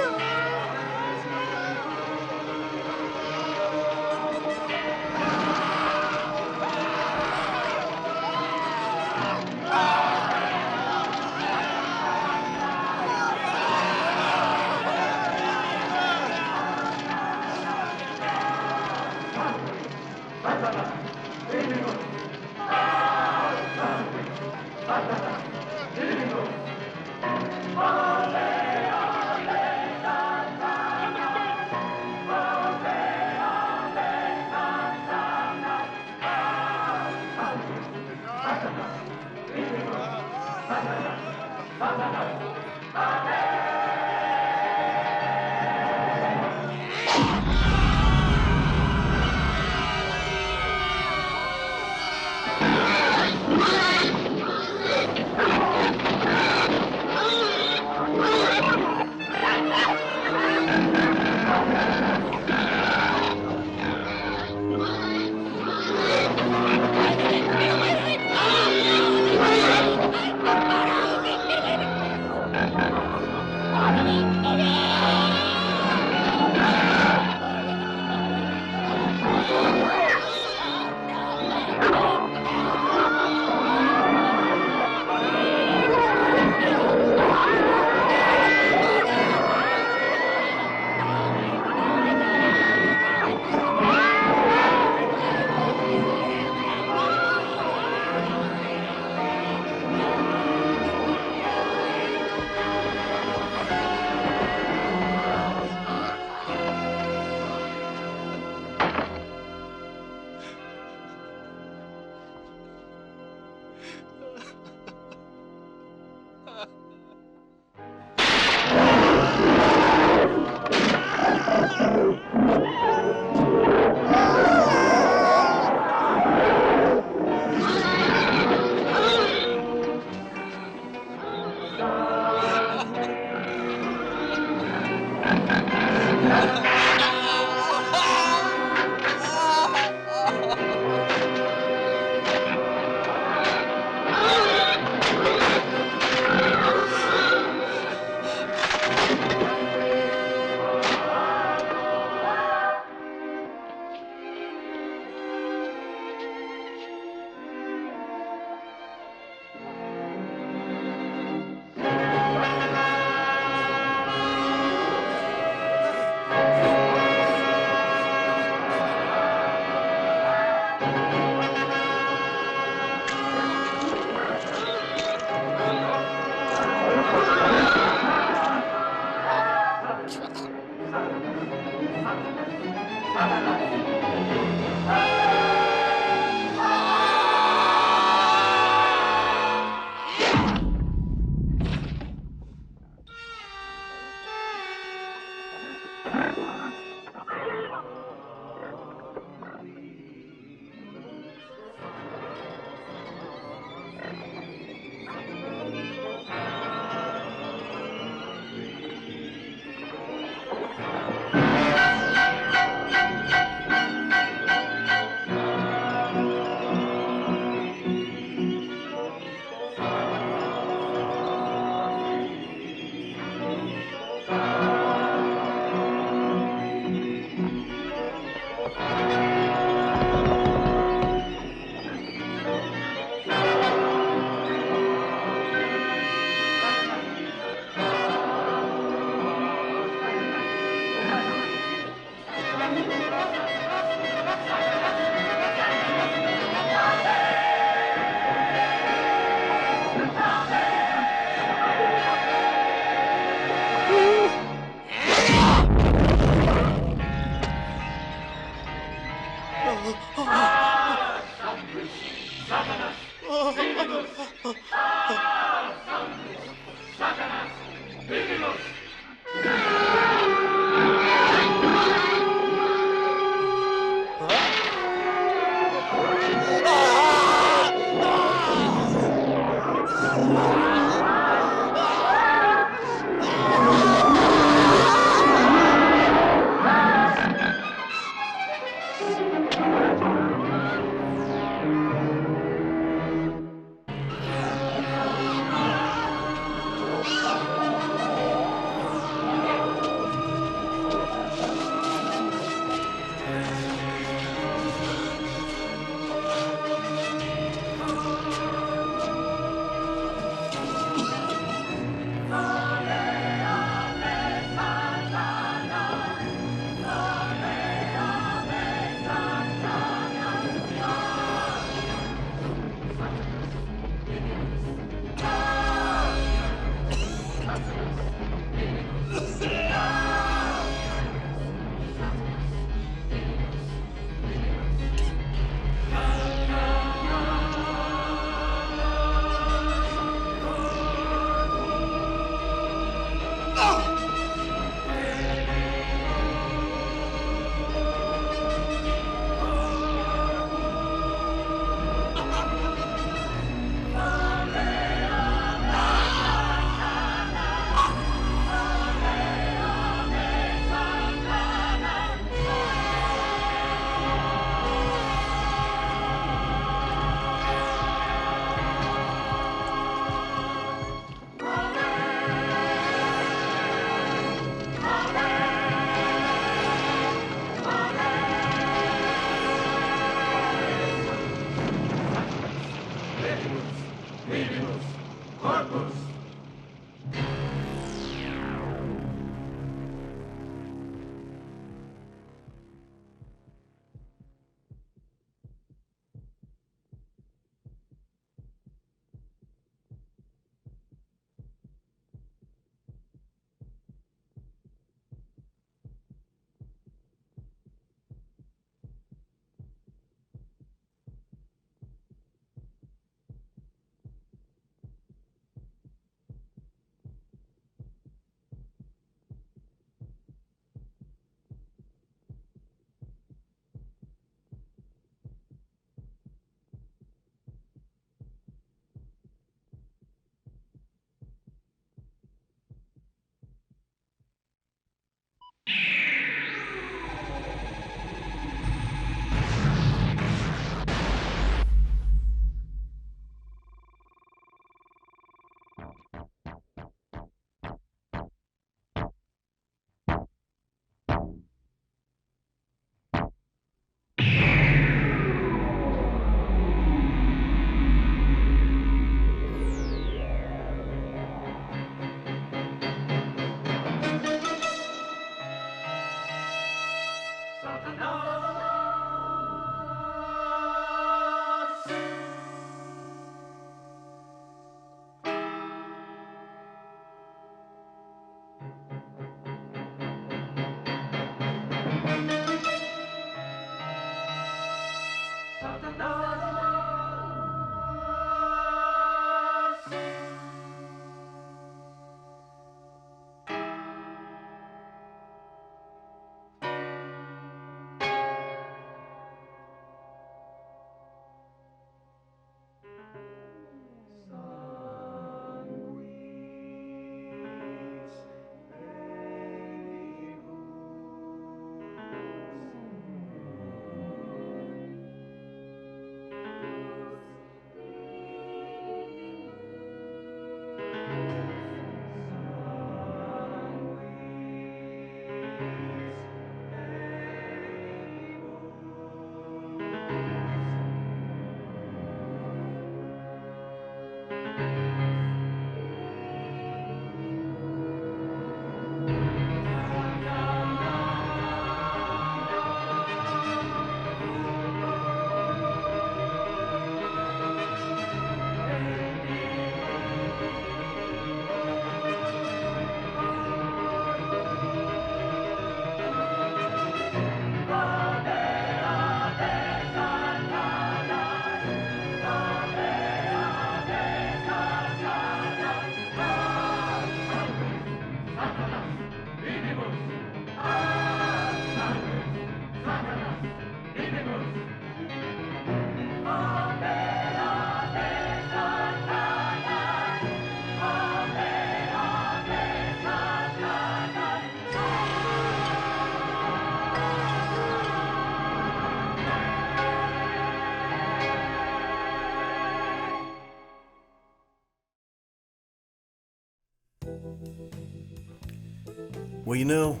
Well, you know,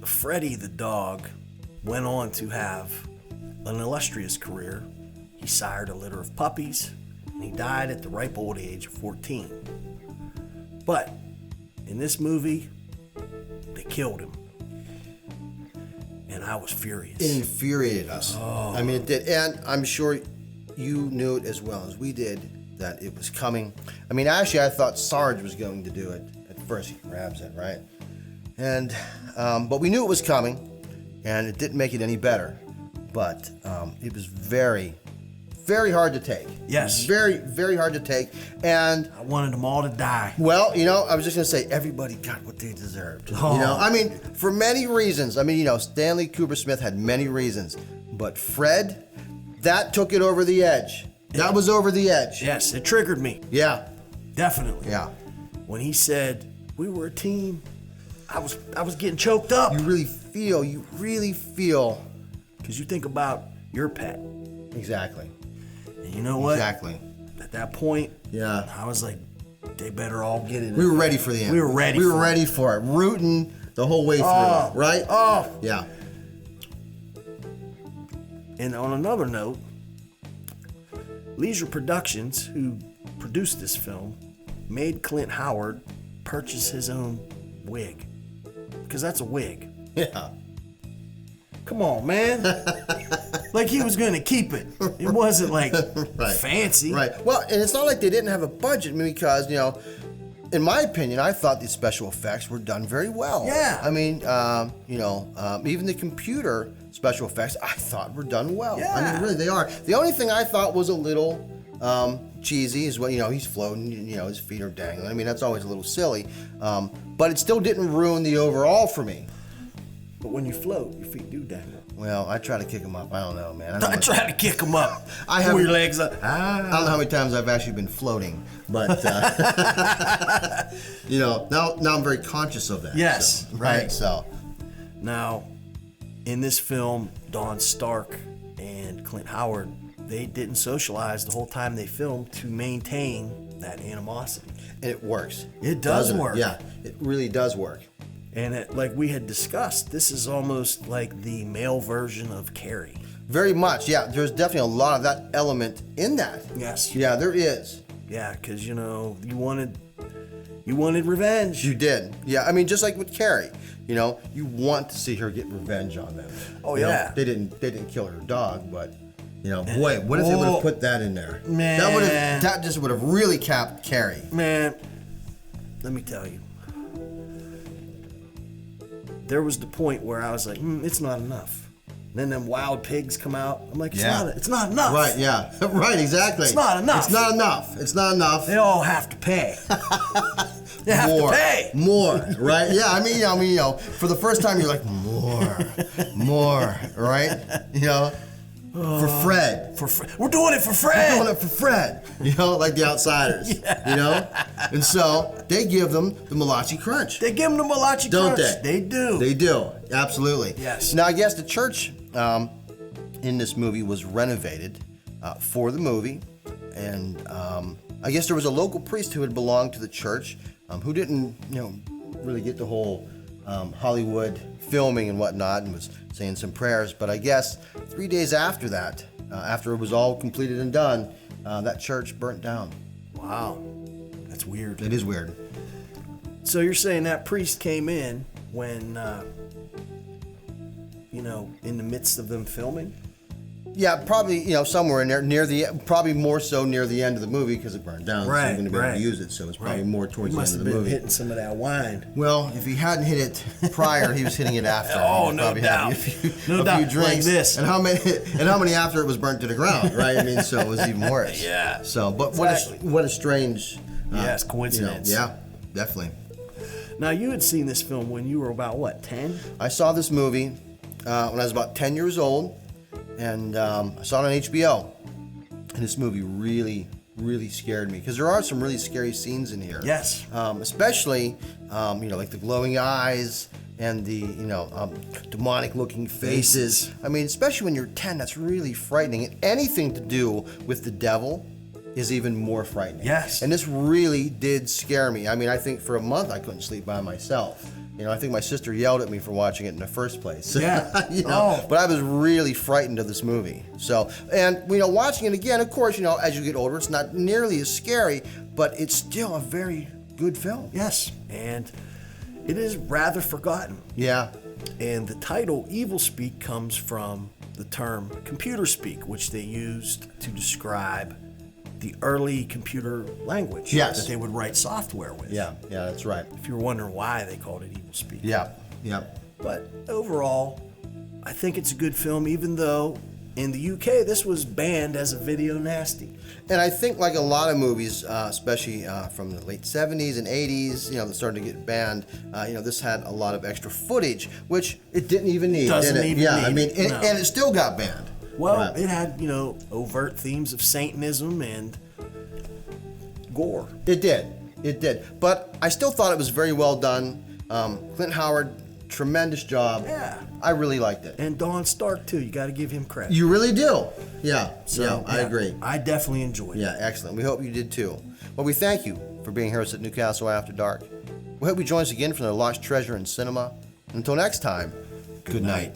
Freddy the dog went on to have an illustrious career. He sired a litter of puppies, and he died at the ripe old age of 14. But in this movie, they killed him. And I was furious. It infuriated us. Oh. I mean, it did. And I'm sure you knew it as well as we did that it was coming. I mean, actually, I thought Sarge was going to do it. At first, he grabs it, right? And, but we knew it was coming, and it didn't make it any better. But it was very, very hard to take. Yes. Very, very hard to take. And I wanted them all to die. Well, you know, I was just going to say, everybody got what they deserved. Oh. You know, I mean, for many reasons. I mean, you know, Stanley Cooper Smith had many reasons. But Fred, that took it over the edge. That was over the edge. Yes, it triggered me. Yeah. Definitely. Yeah. When he said, we were a team, I was getting choked up. You really feel. Because you think about your pet. Exactly. And you know what? Exactly. At that point, yeah, I was like, they better all get it. We were ready for the end. We were ready. We were ready for it. Rooting the whole way through, right? Oh. Yeah. And on another note, Leisure Productions, who produced this film, made Clint Howard purchase his own wig. Because that's a wig. Yeah. Come on, man. Like he was going to keep it. It wasn't like fancy. Right. Well, and it's not like they didn't have a budget, I mean, because, you know, in my opinion, I thought the special effects were done very well. Yeah. I mean, you know, even the computer special effects I thought were done well. Yeah. I mean, really, they are. The only thing I thought was a little cheesy is when, you know, he's floating, you know, his feet are dangling. I mean, that's always a little silly. But it still didn't ruin the overall for me. But when you float, your feet do dangle. Well, I try to kick them up. I don't know, man. I try to kick them up. Pull your legs up. I don't know how many times I've actually been floating, but you know, now I'm very conscious of that. Yes, so, right. So now, in this film, Don Stark and Clint Howard, they didn't socialize the whole time they filmed to maintain that animosity. And it works. It does work. Yeah, it really does work. And like we had discussed, this is almost like the male version of Carrie. Very much, yeah. There's definitely a lot of that element in that. Yes. Yeah, there is. Yeah, because, you know, you wanted revenge. You did. Yeah, I mean, just like with Carrie, you know, you want to see her get revenge on them. Oh, you yeah. know, they didn't kill her dog, but, you know, boy, what if they would have put that in there? Man. That just would have really capped Carrie. Man, let me tell you. There was the point where I was like, it's not enough. Then them wild pigs come out. I'm like, it's not enough. Right, yeah. Right, exactly. It's not enough. It's not enough. It's not enough. They all have to pay. They have to pay. More, right? Yeah, I mean, you know, for the first time you're like, more, right? You know? For Fred. We're doing it for Fred. We're doing it for Fred. You know, like the Outsiders. Yeah. You know? And so they give them the Malachi Crunch. They give them the Malachi Don't Crunch. they? They do. They do. Absolutely. Yes. Now, I guess the church in this movie was renovated for the movie. And I guess there was a local priest who had belonged to the church who didn't, you know, really get the whole Hollywood filming and whatnot and was saying some prayers. But I guess 3 days after that, after it was all completed and done, that church burnt down. Wow. That's weird. It is weird. So you're saying that priest came in when, you know, in the midst of them filming? Yeah, probably, you know, somewhere in there, probably more so near the end of the movie because it burned down. Right, so you're going to be able to use it, so it's probably more towards the end of the movie. Must have been hitting some of that wine. Well, if he hadn't hit it prior, he was hitting it after. Oh, no doubt. A few drinks. Like this. And how many after it was burnt to the ground, right? I mean, so it was even worse. Yeah. So, but exactly. what a strange... yes, coincidence. You know, yeah, definitely. Now, you had seen this film when you were about, what, 10? I saw this movie when I was about 10 years old. And I saw it on HBO. And this movie really, really scared me. Because there are some really scary scenes in here. Yes. Especially, you know, like the glowing eyes and the, you know, demonic-looking faces. I mean, especially when you're 10, that's really frightening. And anything to do with the devil is even more frightening. Yes. And this really did scare me. I mean, I think for a month I couldn't sleep by myself. You know, I think my sister yelled at me for watching it in the first place. Yeah. You know, but I was really frightened of this movie. So, and you know, watching it again, of course, you know, as you get older, it's not nearly as scary, but it's still a very good film. Yes. And it is rather forgotten. Yeah. And the title Evilspeak comes from the term computer speak, which they used to describe the early computer language that they would write software with. Yeah, that's right. If you were wondering why they called it Evilspeak. Yeah. But overall, I think it's a good film, even though in the UK this was banned as a video nasty. And I think like a lot of movies, especially from the late 70s and 80s, you know, that started to get banned, you know, this had a lot of extra footage, which it didn't even need, Doesn't did it? even Yeah, need I mean, it, no. and it still got banned. Well, Right. it had, you know, overt themes of Satanism and gore. It did. But I still thought it was very well done. Clint Howard, tremendous job. Yeah. I really liked it. And Don Stark, too. You got to give him credit. You really do. Yeah. So, I agree. I definitely enjoyed it. Yeah, excellent. We hope you did too. Well, we thank you for being here at Newcastle After Dark. We hope you join us again for the Lost Treasure in Cinema. Until next time, good night.